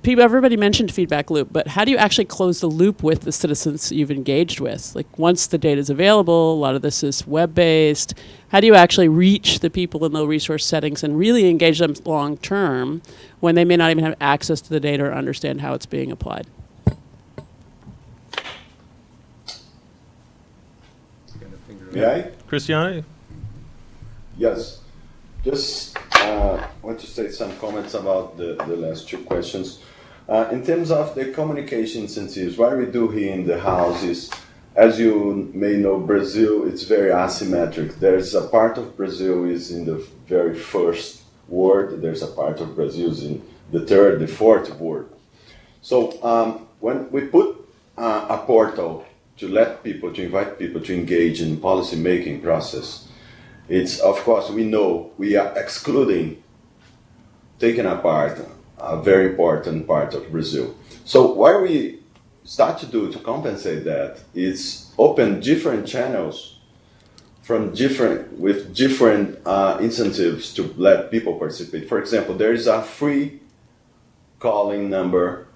everybody mentioned feedback loop, but how do you actually close the loop with the citizens you've engaged with? Like once the data is available, a lot of this is web-based. How do you actually reach the people in low resource settings and really engage them long term when they may not even have access to the data or understand how it's being applied? May I? Christiane? Yes. Just want to say some comments about the last two questions. In terms of the communication incentives, what we do here in the house is, as you may know, Brazil, it's very asymmetric. There's a part of Brazil is in the very first ward. There's a part of Brazil is in the third, the fourth ward. So when we put a portal to invite people to engage in policy making process, it's, of course, we know we are excluding, taking apart a very important part of Brazil. So what we start to do to compensate that is open different channels with different incentives to let people participate. For example, there is a free calling number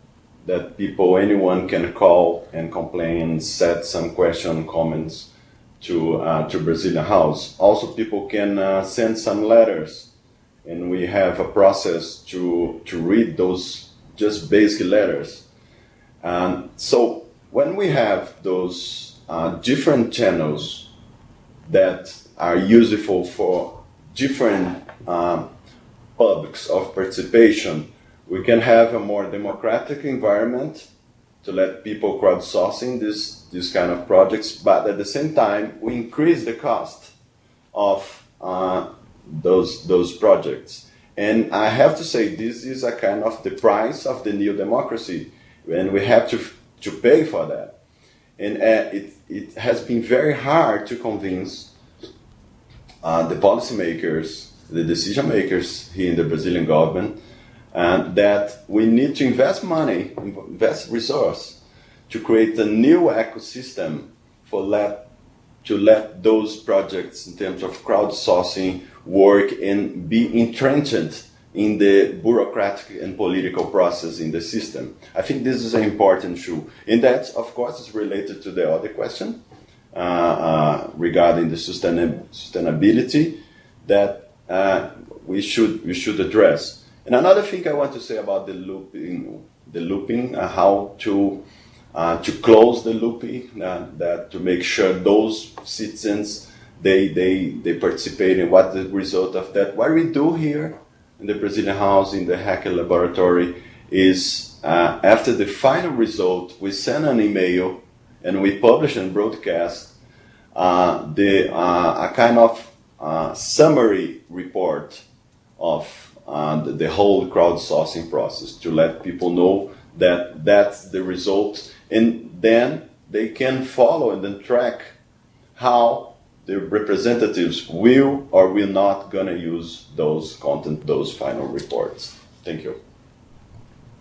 that anyone can call and complain and set some comments to Brazilian House. Also, people can send some letters and we have a process to read those just basic letters. And so when we have those different channels that are useful for different publics of participation, we can have a more democratic environment to let people crowdsourcing this kind of projects, but at the same time, we increase the cost of those projects. And I have to say, this is a kind of the price of the new democracy, and we have to pay for that. And it has been very hard to convince the policymakers, the decision makers here in the Brazilian government, that we need to invest money, invest resource to create a new ecosystem to let those projects in terms of crowdsourcing work and be entrenched in the bureaucratic and political process in the system. I think this is an important issue. And that, of course, is related to the other question regarding the sustainability that we should address. And another thing I want to say about the looping, how to close the looping, that to make sure those citizens they participate in what the result of that. What we do here in the Brazilian House, in the Hacker Laboratory, is after the final result, we send an email and we publish and broadcast a kind of summary report of the whole crowdsourcing process to let people know that that's the result, and then they can follow and then track how the representatives will or will not gonna use those content, those final reports. Thank you.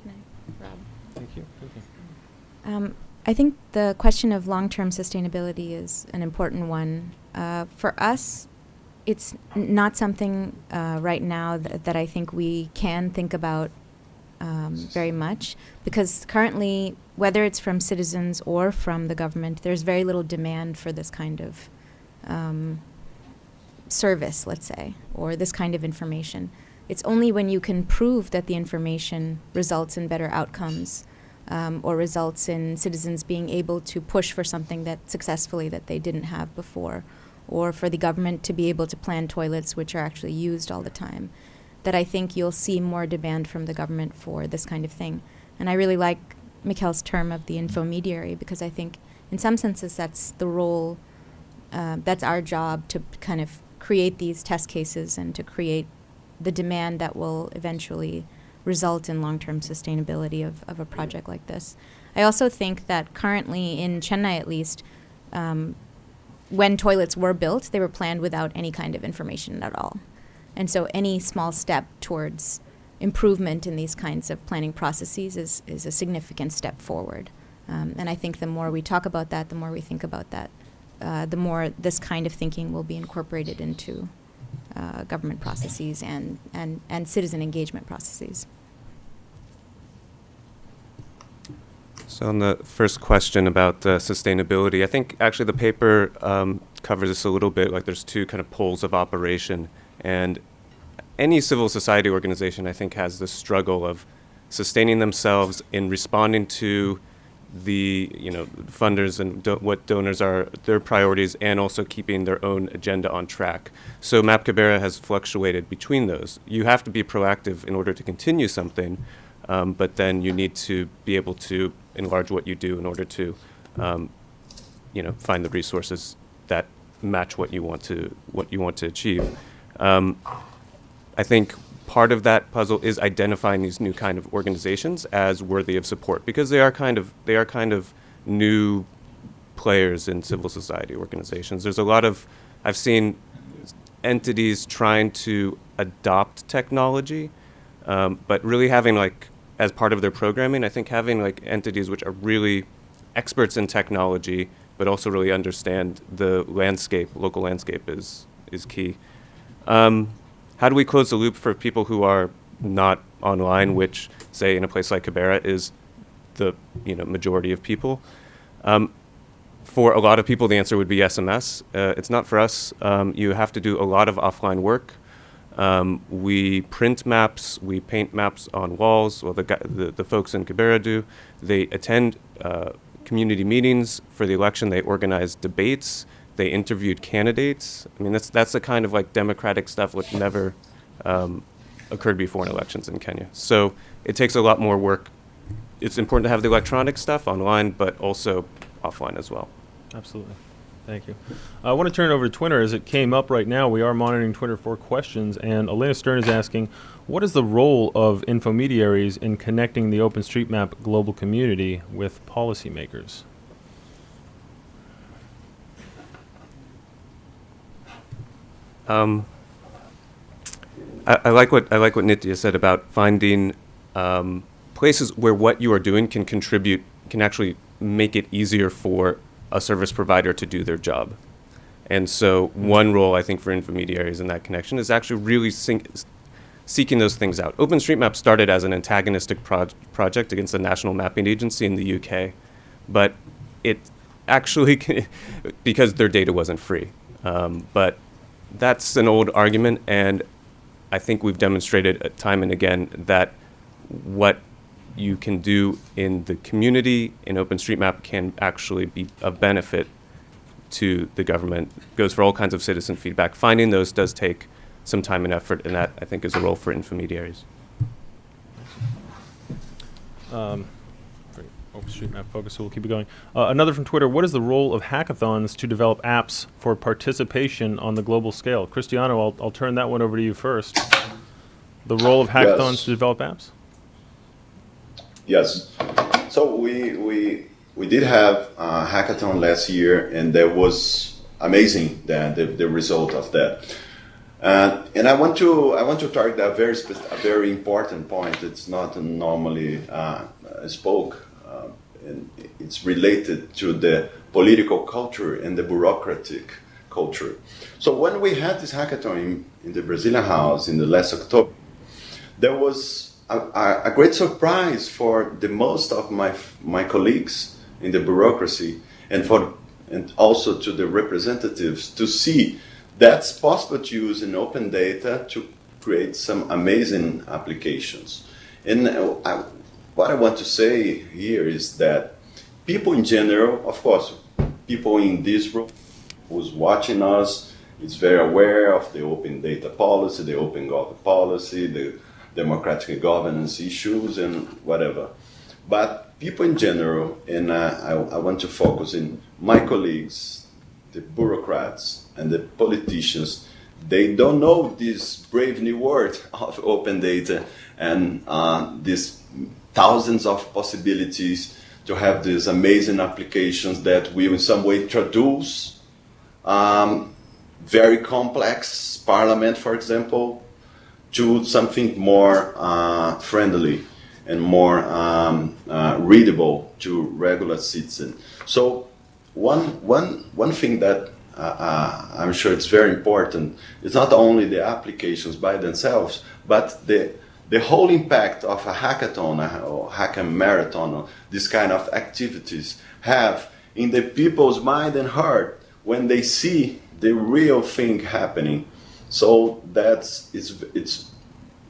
Can I, Rob? Thank you. I think the question of long-term sustainability is an important one. For us, it's not something right now that I think we can think about very much, because currently, whether it's from citizens or from the government, there's very little demand for this kind of service, let's say, or this kind of information. It's only when you can prove that the information results in better outcomes or results in citizens being able to push for something that successfully that they didn't have before, or for the government to be able to plan toilets which are actually used all the time, that I think you'll see more demand from the government for this kind of thing. And I really like Mikhail's term of the infomediary, because I think in some senses that's the role, that's our job, to kind of create these test cases and to create the demand that will eventually result in long-term sustainability of a project like this. I also think that currently in Chennai at least, when toilets were built, they were planned without any kind of information at all. And so any small step towards improvement in these kinds of planning processes is a significant step forward. And I think the more we talk about that, the more we think about that, the more this kind of thinking will be incorporated into government processes and citizen engagement processes. So on the first question about sustainability, I think actually the paper covers this a little bit. Like there's two kind of poles of operation, and any civil society organization, I think, has this struggle of sustaining themselves in responding to the funders and what donors are their priorities, and also keeping their own agenda on track. So MAP Cabrera has fluctuated between those. You have to be proactive in order to continue something, but then you need to be able to enlarge what you do in order to find the resources that match what you want to achieve. I think part of that puzzle is identifying these new kind of organizations as worthy of support, because they are kind of new players in civil society organizations. There's a lot of, I've seen entities trying to adopt technology, but really having as part of their programming, I think having entities which are really experts in technology, but also really understand the landscape, local landscape is key. How do we close the loop for people who are not online, which, say, in a place like Cabrera is the majority of people? For a lot of people, the answer would be SMS. It's not for us. You have to do a lot of offline work. We print maps, we paint maps on walls. Well, the folks in Kibera do. They attend community meetings for the election. They organize debates. They interviewed candidates. I mean, that's the kind of like democratic stuff which never occurred before in elections in Kenya. So it takes a lot more work. It's important to have the electronic stuff online, but also offline as well. Absolutely. Thank you. I want to turn it over to Twitter as it came up right now. We are monitoring Twitter for questions, and Elena Stern is asking, what is the role of infomediaries in connecting the OpenStreetMap global community with policymakers? I like what Nitya said about finding places where what you are doing can contribute, can actually make it easier for a service provider to do their job. And so one role, I think, for intermediaries in that connection is actually really seeking those things out. OpenStreetMap started as an antagonistic project against the National Mapping Agency in the UK, but it actually, because their data wasn't free. But that's an old argument, and I think we've demonstrated time and again that what you can do in the community in OpenStreetMap can actually be a benefit to the government. It goes for all kinds of citizen feedback. Finding those does take some time and effort, and that, I think, is a role for intermediaries. OpenStreetMap focus, so we'll keep it going. Another from Twitter, what is the role of hackathons to develop apps for participation on the global scale? Cristiano, I'll turn that one over to you first. The role of hackathons to develop apps? Yes. So we did have a hackathon last year, and that was amazing, the result of that. And I want to target a very important point. It's not normally spoke. And it's related to the political culture and the bureaucratic culture. So when we had this hackathon in the Brazilian House in the last October, there was a great surprise for the most of my colleagues in the bureaucracy and also to the representatives to see that's possible to use in open data to create some amazing applications. And what I want to say here is that people in general, of course, people in this room who's watching us is very aware of the open data policy, the open government policy, the democratic governance issues and whatever. But people in general, and I want to focus in my colleagues, the bureaucrats and the politicians, they don't know this brave new word of open data and this thousands of possibilities to have these amazing applications that will in some way introduce very complex parliament, for example, to something more friendly and more readable to regular citizens. So one thing that I'm sure it's very important is not only the applications by themselves, but the whole impact of a hackathon or hacker marathon or this kind of activities have in the people's mind and heart when they see the real thing happening. So it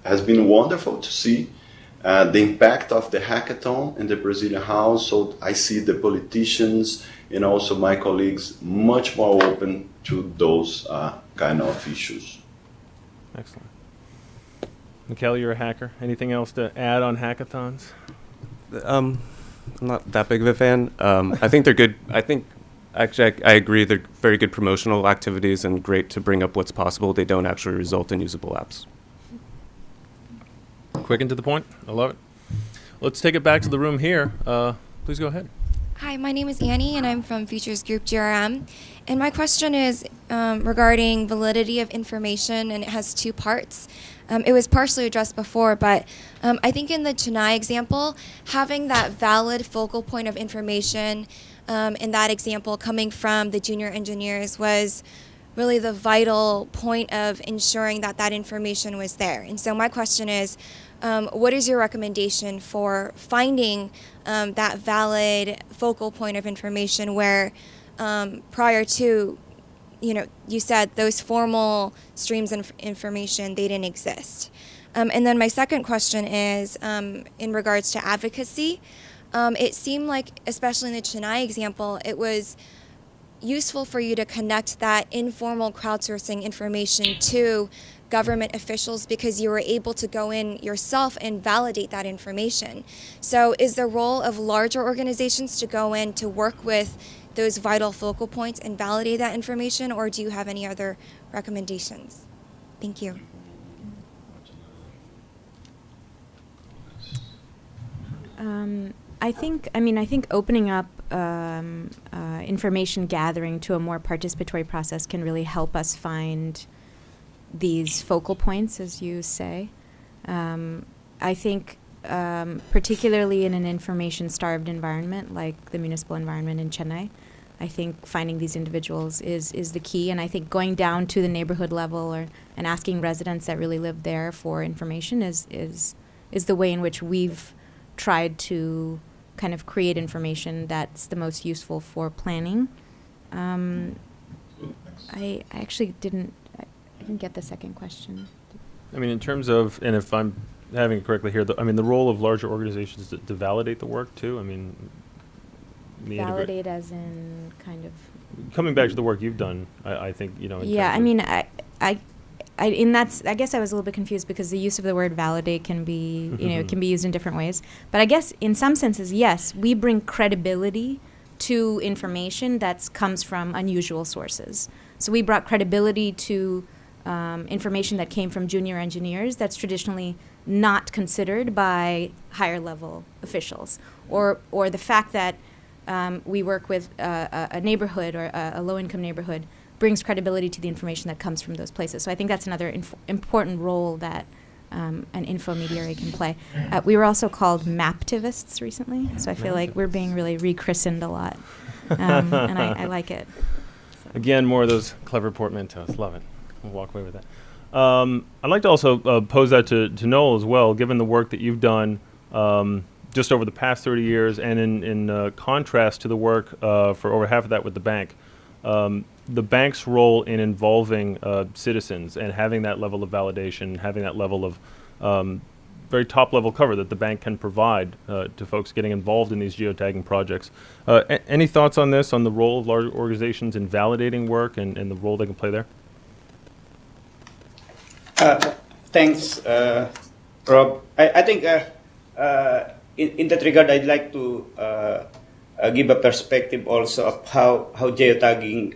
has been wonderful to see the impact of the hackathon in the Brazilian House. So I see the politicians and also my colleagues much more open to those kind of issues. Excellent. Mikhail, you're a hacker. Anything else to add on hackathons? I'm not that big of a fan. I think they're good. Actually, I agree. They're very good promotional activities and great to bring up what's possible. They don't actually result in usable apps. Quick and to the point. I love it. Let's take it back to the room here. Please go ahead. Hi, my name is Annie, and I'm from Futures Group GRM. And my question is regarding validity of information, and it has two parts. It was partially addressed before, but I think in the Chennai example, having that valid focal point of information in that example coming from the junior engineers was really the vital point of ensuring that that information was there. And so my question is, what is your recommendation for finding that valid focal point of information where prior to you said those formal streams of information, they didn't exist. And then my second question is in regards to advocacy. It seemed like, especially in the Chennai example, it was useful for you to connect that informal crowdsourcing information to government officials because you were able to go in yourself and validate that information. So is the role of larger organizations to go in to work with those vital focal points and validate that information, or do you have any other recommendations? Thank you. I think opening up information gathering to a more participatory process can really help us find these focal points, as you say. I think particularly in an information-starved environment like the municipal environment in Chennai, I think finding these individuals is the key. And I think going down to the neighborhood level and asking residents that really live there for information is the way in which we've tried to kind of create information that's the most useful for planning. I actually didn't get the second question. I mean, in terms of, and if I'm having it correctly here, the role of larger organizations to validate the work too. I mean, Validate as in kind of. Coming back to the work you've done, I think in Yeah, I mean, I guess I was a little bit confused because the use of the word validate can be, it can be used in different ways. But I guess in some senses, yes, we bring credibility to information that comes from unusual sources. So we brought credibility to information that came from junior engineers that's traditionally not considered by higher level officials, or the fact that we work with a neighborhood or a low-income neighborhood brings credibility to the information that comes from those places. So I think that's another important role that an infomediary can play. We were also called maptivists recently, so I feel like we're being really rechristened a lot, and I like it. So. Again, more of those clever portmanteaus. Love it. We'll walk away with that. I'd like to also pose that to Noel as well, given the work that you've done just over the past 30 years, and in contrast to the work for over half of that with the bank. The bank's role in involving citizens and having that level of validation, having that level of very top-level cover that the bank can provide to folks getting involved in these geotagging projects. Any thoughts on this, on the role of large organizations in validating work and the role they can play there? Thanks, Rob. I think in that regard, I'd like to give a perspective also of how geotagging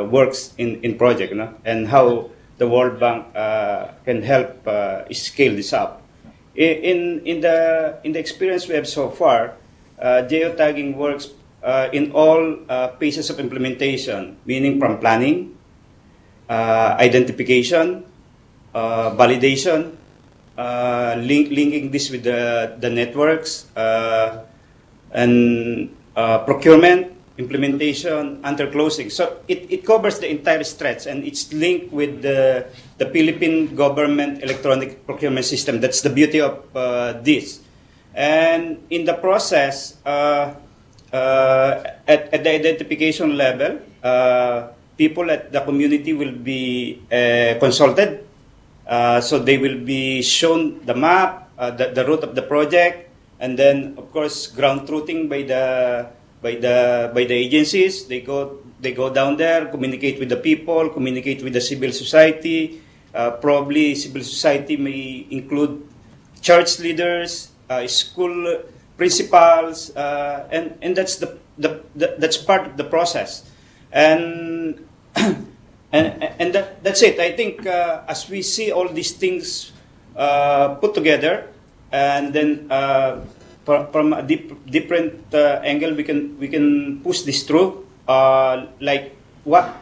works in project, and how the World Bank can help scale this up. In the experience we have so far, geotagging works in all phases of implementation, meaning from planning, identification, validation, linking this with the networks, and procurement, implementation, under-closing. So it covers the entire stretch, and it's linked with the Philippine government electronic procurement system. That's the beauty of this. And in the process, at the identification level, people at the community will be consulted. So they will be shown the map, the route of the project, and then, of course, ground truthing by the agencies. They go down there, communicate with the people, communicate with the civil society. Probably civil society may include church leaders, school principals, and that's part of the process. And that's it. I think as we see all these things put together, and then from a different angle, we can push this through. Like what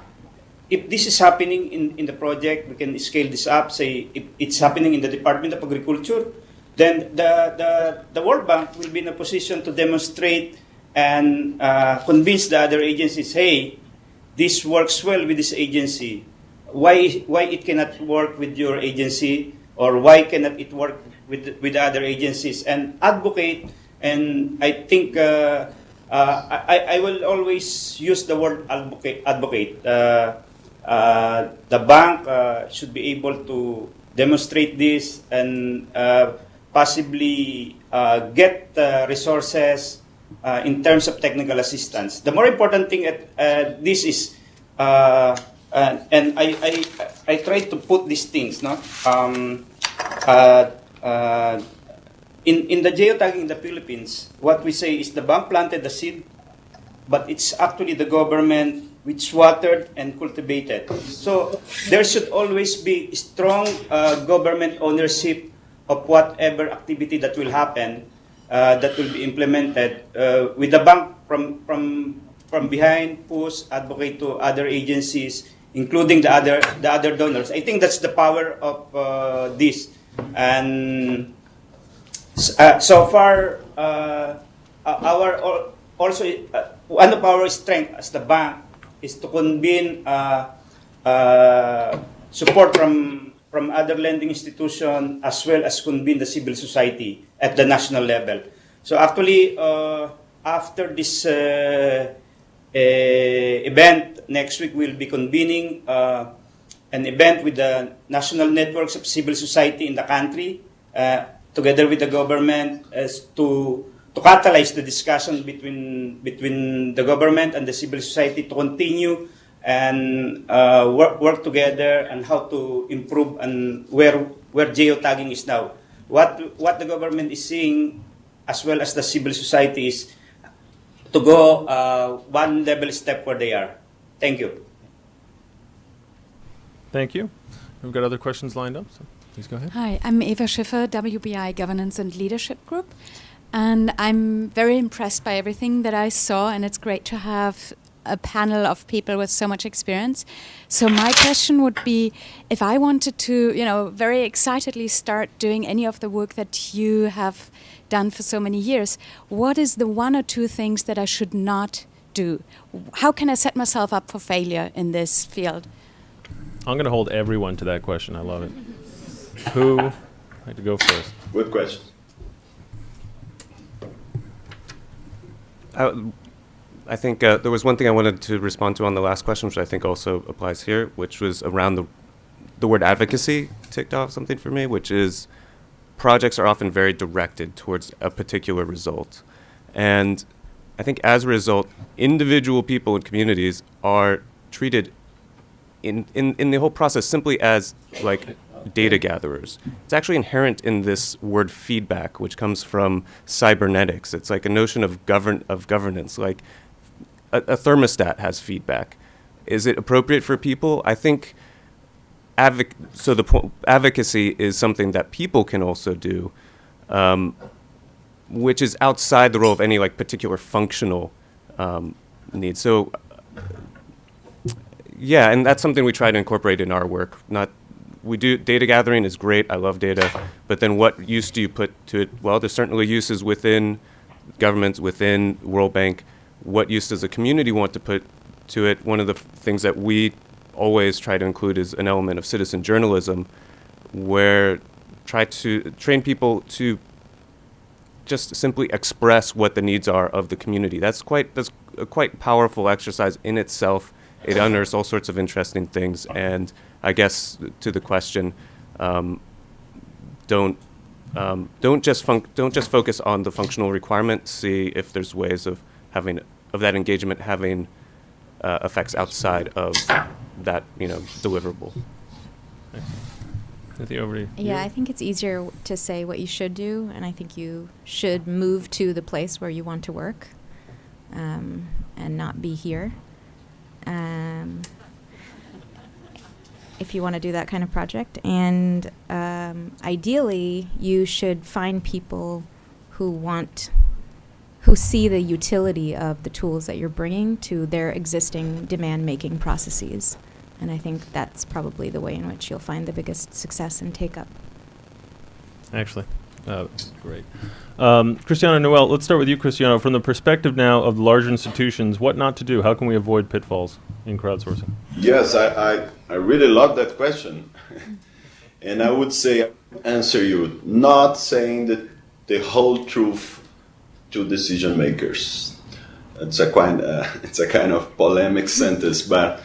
if this is happening in the project, we can scale this up. Say if it's happening in the Department of Agriculture, then the World Bank will be in a position to demonstrate and convince the other agencies, hey, this works well with this agency. Why it cannot work with your agency, or why cannot it work with other agencies, and advocate. And I think I will always use the word advocate. The bank should be able to demonstrate this and possibly get resources in terms of technical assistance. The more important thing at this is, and I try to put these things, no? In the geotagging in the Philippines, what we say is the bank planted the seed, but it's actually the government which watered and cultivated. So there should always be strong government ownership of whatever activity that will happen, that will be implemented, with the bank from behind, push, advocate to other agencies, including the other donors. I think that's the power of this. And so far, our also one of our strength as the bank is to convene support from other lending institutions as well as convene the civil society at the national level. So actually, after this event next week, we'll be convening an event with the national networks of civil society in the country, together with the government, as to catalyze the discussion between the government and the civil society to continue and work together and how to improve and where geotagging is now. What the government is seeing, as well as the civil society, is to go one level step where they are. Thank you. Thank you. We've got other questions lined up, so please go ahead. Hi, I'm Eva Schiffer, WBI Governance and Leadership Group. And I'm very impressed by everything that I saw, and it's great to have a panel of people with so much experience. So my question would be, if I wanted to, very excitedly start doing any of the work that you have done for so many years, what is the one or two things that I should not do? How can I set myself up for failure in this field? I'm going to hold everyone to that question. I love it. Who would like to go first? Good question. I think there was one thing I wanted to respond to on the last question, which I think also applies here, which was around the word advocacy ticked off something for me, which is projects are often very directed towards a particular result. And I think as a result, individual people and communities are treated in the whole process simply as like data gatherers. It's actually inherent in this word feedback, which comes from cybernetics. It's like a notion of governance, like a thermostat has feedback. Is it appropriate for people? I think advocacy is something that people can also do, which is outside the role of any like particular functional need. So yeah, and that's something we try to incorporate in our work. We do data gathering is great. I love data, but then what use do you put to it? Well, there's certainly uses within governments, within World Bank. What use does a community want to put to it? One of the things that we always try to include is an element of citizen journalism, where try to train people to just simply express what the needs are of the community. That's a quite powerful exercise in itself. It unearths all sorts of interesting things, and I guess to the question, don't just focus on the functional requirement. See if there's ways of that engagement having effects outside of that deliverable. Cynthia, over to you. Yeah, I think it's easier to say what you should do, and I think you should move to the place where you want to work, and not be here. If you want to do that kind of project. And ideally, you should find people who see the utility of the tools that you're bringing to their existing demand-making processes. And I think that's probably the way in which you'll find the biggest success and take-up. Actually, great. Cristiano, Noel, let's start with you, Cristiano. From the perspective now of the larger institutions, what not to do? How can we avoid pitfalls in crowdsourcing? Yes, I really love that question. And I would say, answer you, not saying that the whole truth to decision makers. It's a kind of polemic sentence, but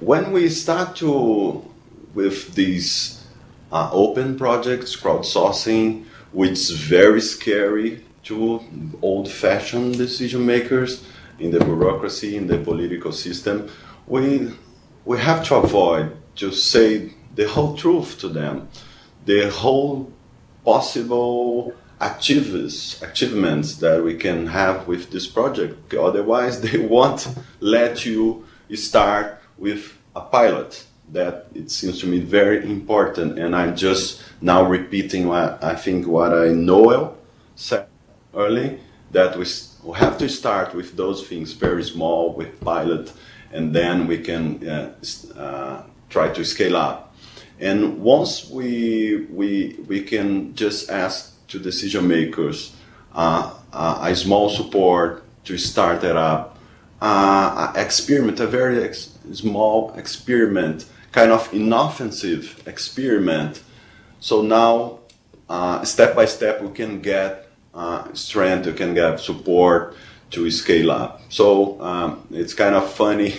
when we start with these open projects, crowdsourcing, which is very scary to old-fashioned decision makers in the bureaucracy, in the political system, we have to avoid to say the whole truth to them, the whole possible achievements that we can have with this project. Otherwise, they won't let you start with a pilot. That it seems to me very important, and I'm just now repeating what I Noel said early, that we have to start with those things very small, with pilot, and then we can try to scale up. And once we can just ask to decision makers a small support to start it up, experiment, a very small experiment, kind of inoffensive experiment. So now, step by step, we can get strength, we can get support to scale up. So it's kind of funny,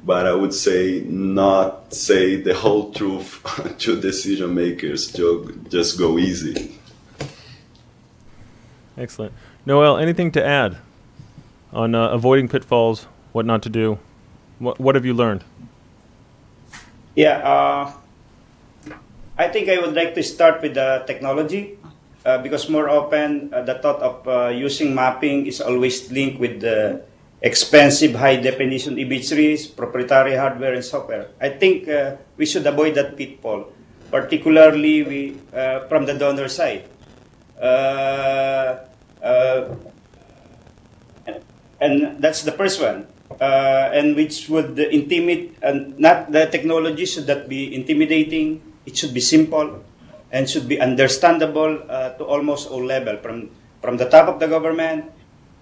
but I would say not say the whole truth to decision makers, to just go easy. Excellent. Noel, anything to add on avoiding pitfalls, what not to do? What have you learned? Yeah, I think I would like to start with the technology because more often the thought of using mapping is always linked with the expensive high-definition imageries, proprietary hardware, and software. I think we should avoid that pitfall, particularly from the donor side. And that's the first one. And which would intimidate, and not the technology should not be intimidating. It should be simple and should be understandable to almost all levels, from the top of the government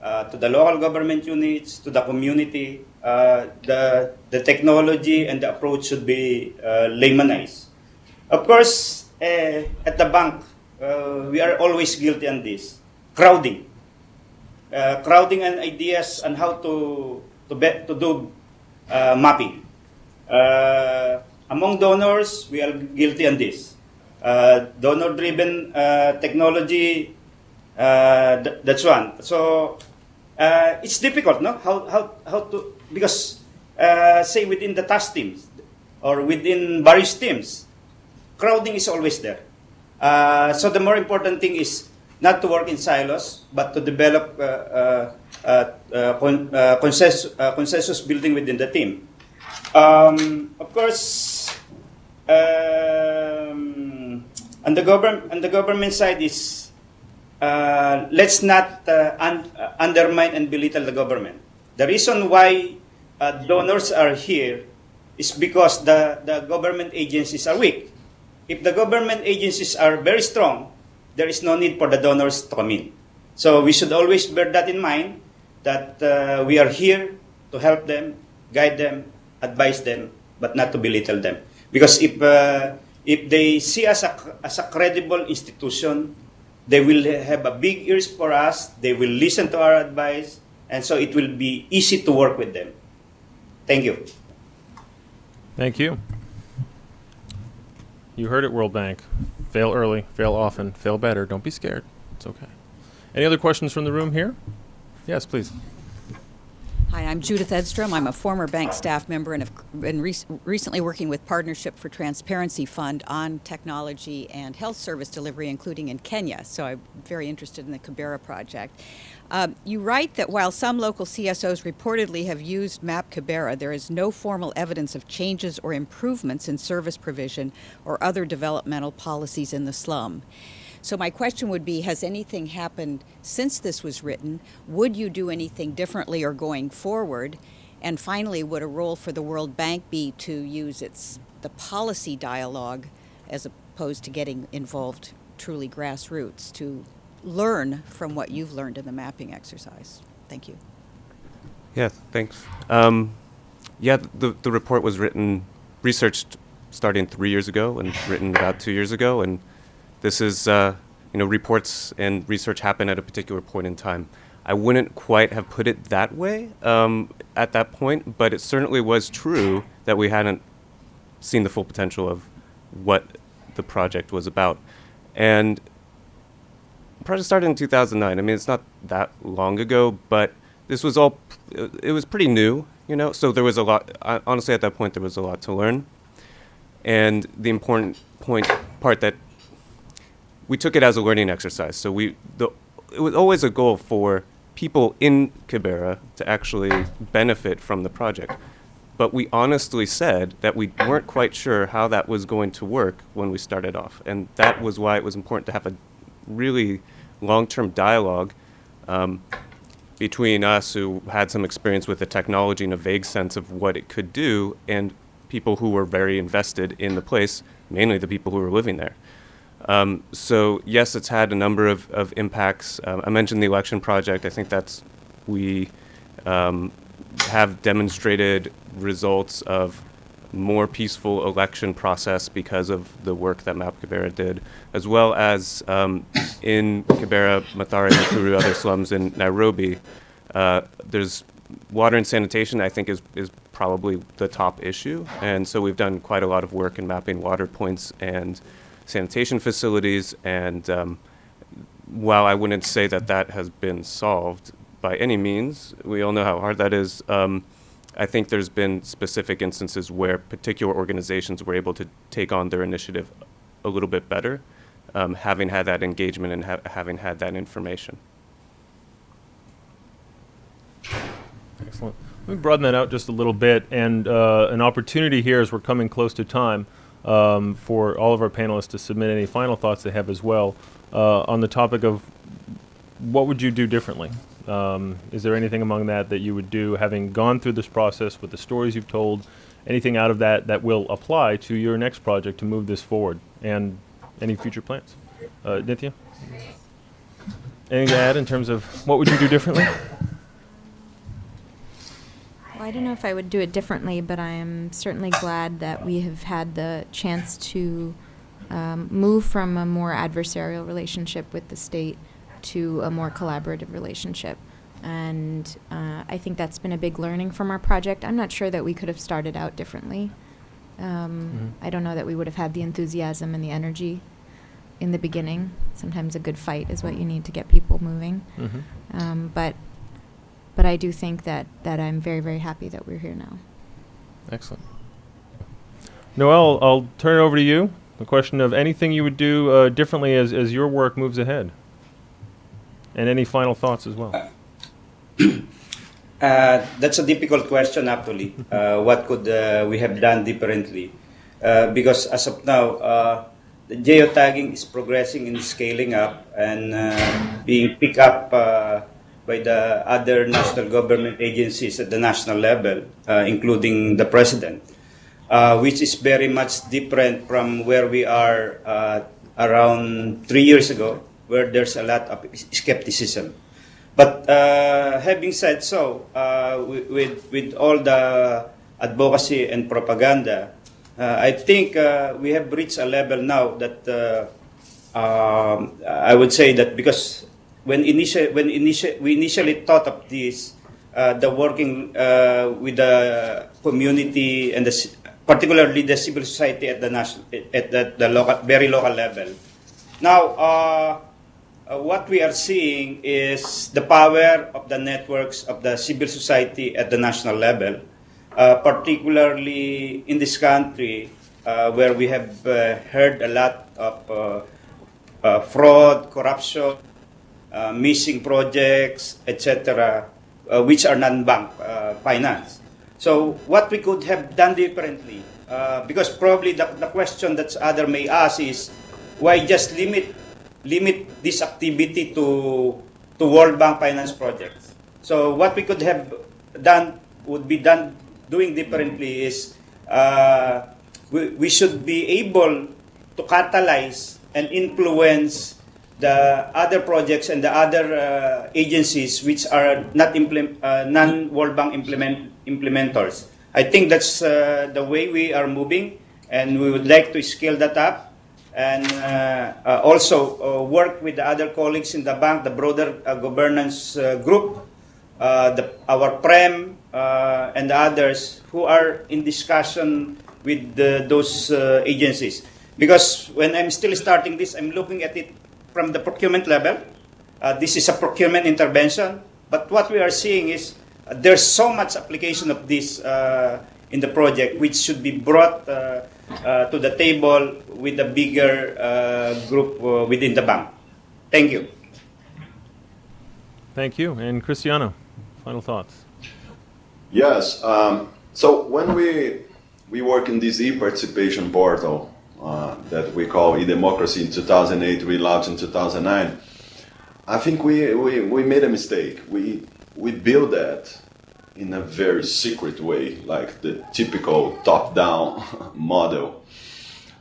to the local government units to the community. The technology and the approach should be laymanized. Of course, at the bank, we are always guilty on this crowding. Crowding and ideas on how to do mapping. Among donors, we are guilty on this. Donor-driven technology, that's one. So it's difficult, no? How to, because say within the task teams or within various teams, crowding is always there. So the more important thing is not to work in silos, but to develop consensus building within the team. Of course, on the government side is let's not undermine and belittle the government. The reason why donors are here is because the government agencies are weak. If the government agencies are very strong, there is no need for the donors to come in. So we should always bear that in mind, that we are here to help them, guide them, advise them, but not to belittle them. Because if they see us as a credible institution, they will have a big ears for us, they will listen to our advice, and so it will be easy to work with them. Thank you. Thank you. You heard it, World Bank. Fail early, fail often, fail better. Don't be scared. It's okay. Any other questions from the room here? Yes, please. Hi, I'm Judith Edstrom. I'm a former bank staff member and have been recently working with Partnership for Transparency Fund on technology and health service delivery, including in Kenya. So I'm very interested in the Kibera project. You write that while some local CSOs reportedly have used Map Kibera, there is no formal evidence of changes or improvements in service provision or other developmental policies in the slum. So my question would be, has anything happened since this was written? Would you do anything differently or going forward? And finally, would a role for the World Bank be to use the policy dialogue as opposed to getting involved truly grassroots to learn from what you've learned in the mapping exercise? Thank you. Yeah, thanks. The report was researched starting 3 years ago and written about 2 years ago, and this is, reports and research happen at a particular point in time. I wouldn't quite have put it that way at that point, but it certainly was true that we hadn't seen the full potential of what the project was about. And the project started in 2009. I mean, it's not that long ago, but this was all, it was pretty new, you know, so there was a lot, honestly at that point there was a lot to learn. And the important part that we took it as a learning exercise. So it was always a goal for people in Kibera to actually benefit from the project. But we honestly said that we weren't quite sure how that was going to work when we started off. And that was why it was important to have a really long-term dialogue between us who had some experience with the technology and a vague sense of what it could do, and people who were very invested in the place, mainly the people who were living there. So yes, it's had a number of impacts. I mentioned the election project. I think we have demonstrated results of more peaceful election process because of the work that MAP Kibera did, as well as in Kibera, Mathare, Nakuru, other slums in Nairobi. There's water and sanitation, I think, is probably the top issue. And so we've done quite a lot of work in mapping water points and sanitation facilities. And while I wouldn't say that has been solved by any means, we all know how hard that is. I think there's been specific instances where particular organizations were able to take on their initiative a little bit better, having had that engagement and having had that information. Excellent. Let me broaden that out just a little bit, and an opportunity here as we're coming close to time for all of our panelists to submit any final thoughts they have as well on the topic of what would you do differently? Is there anything among that you would do, having gone through this process with the stories you've told, anything out of that will apply to your next project to move this forward, and any future plans? Nithya? Anything to add in terms of what would you do differently? Well, I don't know if I would do it differently, but I am certainly glad that we have had the chance to move from a more adversarial relationship with the state to a more collaborative relationship. And I think that's been a big learning from our project. I'm not sure that we could have started out differently. I don't know that we would have had the enthusiasm and the energy in the beginning. Sometimes a good fight is what you need to get people moving. But I do think that I'm very, very happy that we're here now. Excellent. Noelle, I'll turn it over to you. The question of anything you would do differently as your work moves ahead. And any final thoughts as well? That's a difficult question, actually. What could we have done differently? Because as of now, the geotagging is progressing and scaling up and being picked up by the other national government agencies at the national level, including the president, which is very much different from where we are around 3 years ago, where there's a lot of skepticism. But having said so, with all the advocacy and propaganda, I think we have reached a level now that I would say that because when we initially thought of this, the working with the community and particularly the civil society at the national, at the local, very local level. Now, what we are seeing is the power of the networks of the civil society at the national level, particularly in this country, where we have heard a lot of fraud, corruption, missing projects, etc., which are non-bank finance. So what we could have done differently, because probably the question that other may ask is, why just limit this activity to World Bank finance projects? So what we could have done doing differently is we should be able to catalyze and influence the other projects and the other agencies which are not non-World Bank implementers. I think that's the way we are moving, and we would like to scale that up. and also work with the other colleagues in the bank, the broader governance group, our PREM, and the others who are in discussion with those agencies. Because when I'm still starting this, I'm looking at it from the procurement level. This is a procurement intervention, but what we are seeing is there's so much application of this in the project, which should be brought to the table with a bigger group within the bank. Thank you. Thank you. And Cristiano, final thoughts. Yes. So when we work in this e-participation portal that we call e-democracy in 2008, we launched in 2009, I think we made a mistake. We built that in a very secret way, like the typical top-down model.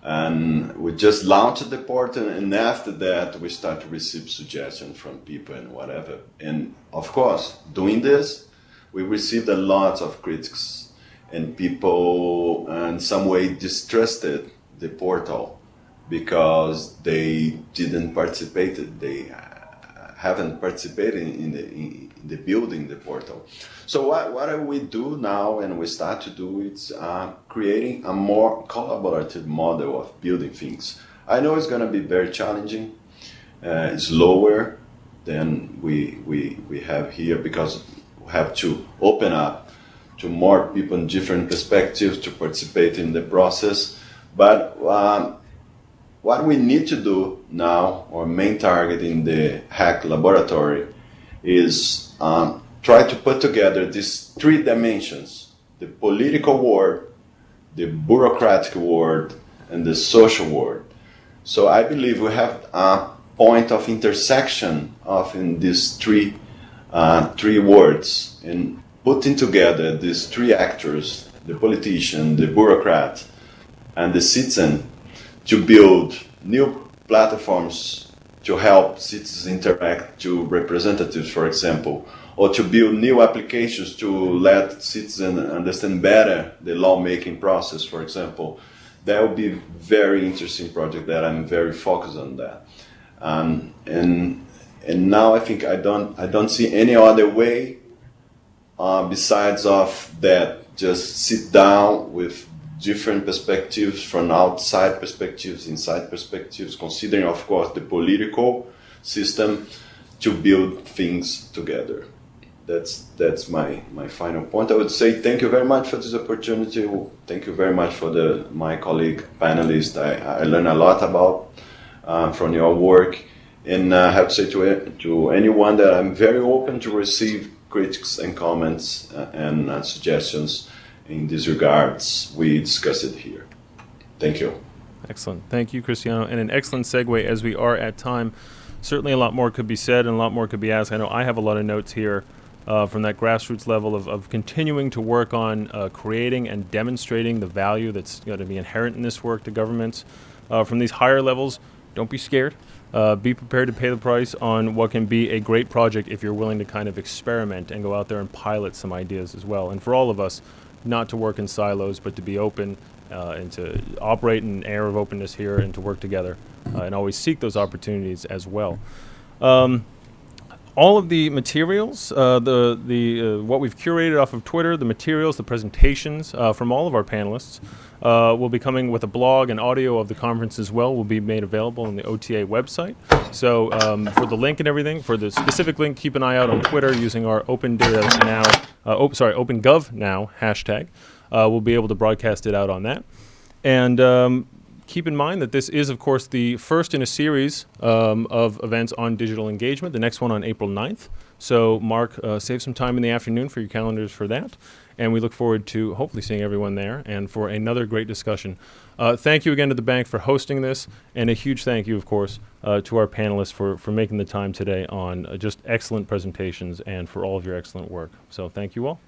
And we just launched the portal, and after that we start to receive suggestions from people and whatever. And of course, doing this, we received a lot of critics, and people in some way distrusted the portal because they didn't participate. They haven't participated in the building the portal. So what we do now, and we start to do, is creating a more collaborative model of building things. I know it's going to be very challenging. It's lower than we have here because we have to open up to more people in different perspectives to participate in the process. But what we need to do now, our main target in the HACK laboratory, is try to put together these three dimensions: the political world, the bureaucratic world, and the social world. So I believe we have a point of intersection in these three worlds, and putting together these three actors, the politician, the bureaucrat, and the citizen, to build new platforms to help citizens interact to representatives, for example, or to build new applications to let citizens understand better the lawmaking process, for example. That would be a very interesting project that I'm very focused on that. And now I think I don't see any other way besides of that. Just sit down with different perspectives, from outside perspectives, inside perspectives, considering, of course, the political system, to build things together. That's my final point. I would say thank you very much for this opportunity. Thank you very much for my colleague panelists. I learned a lot about from your work, and I have to say to anyone that I'm very open to receive critics and comments and suggestions in these regards. We discuss it here. Thank you. Excellent. Thank you, Cristiano. And an excellent segue as we are at time. Certainly a lot more could be said and a lot more could be asked. I know I have a lot of notes here from that grassroots level of continuing to work on creating and demonstrating the value that's going to be inherent in this work to governments. From these higher levels, don't be scared. Be prepared to pay the price on what can be a great project if you're willing to kind of experiment and go out there and pilot some ideas as well. And for all of us, not to work in silos, but to be open and to operate in an air of openness here and to work together and always seek those opportunities as well. All of the materials, what we've curated off of Twitter, the materials, the presentations from all of our panelists will be coming with a blog and audio of the conference as well, will be made available on the OTA website. So for the link and everything, for the specific link, keep an eye out on Twitter using our OpenGov Now hashtag. We'll be able to broadcast it out on that. And keep in mind that this is, of course, the first in a series of events on digital engagement, the next one on April 9th. So, Mark, save some time in the afternoon for your calendars for that. And we look forward to hopefully seeing everyone there and for another great discussion. Thank you again to the bank for hosting this, and a huge thank you, of course, to our panelists for making the time today on just excellent presentations and for all of your excellent work. So thank you all.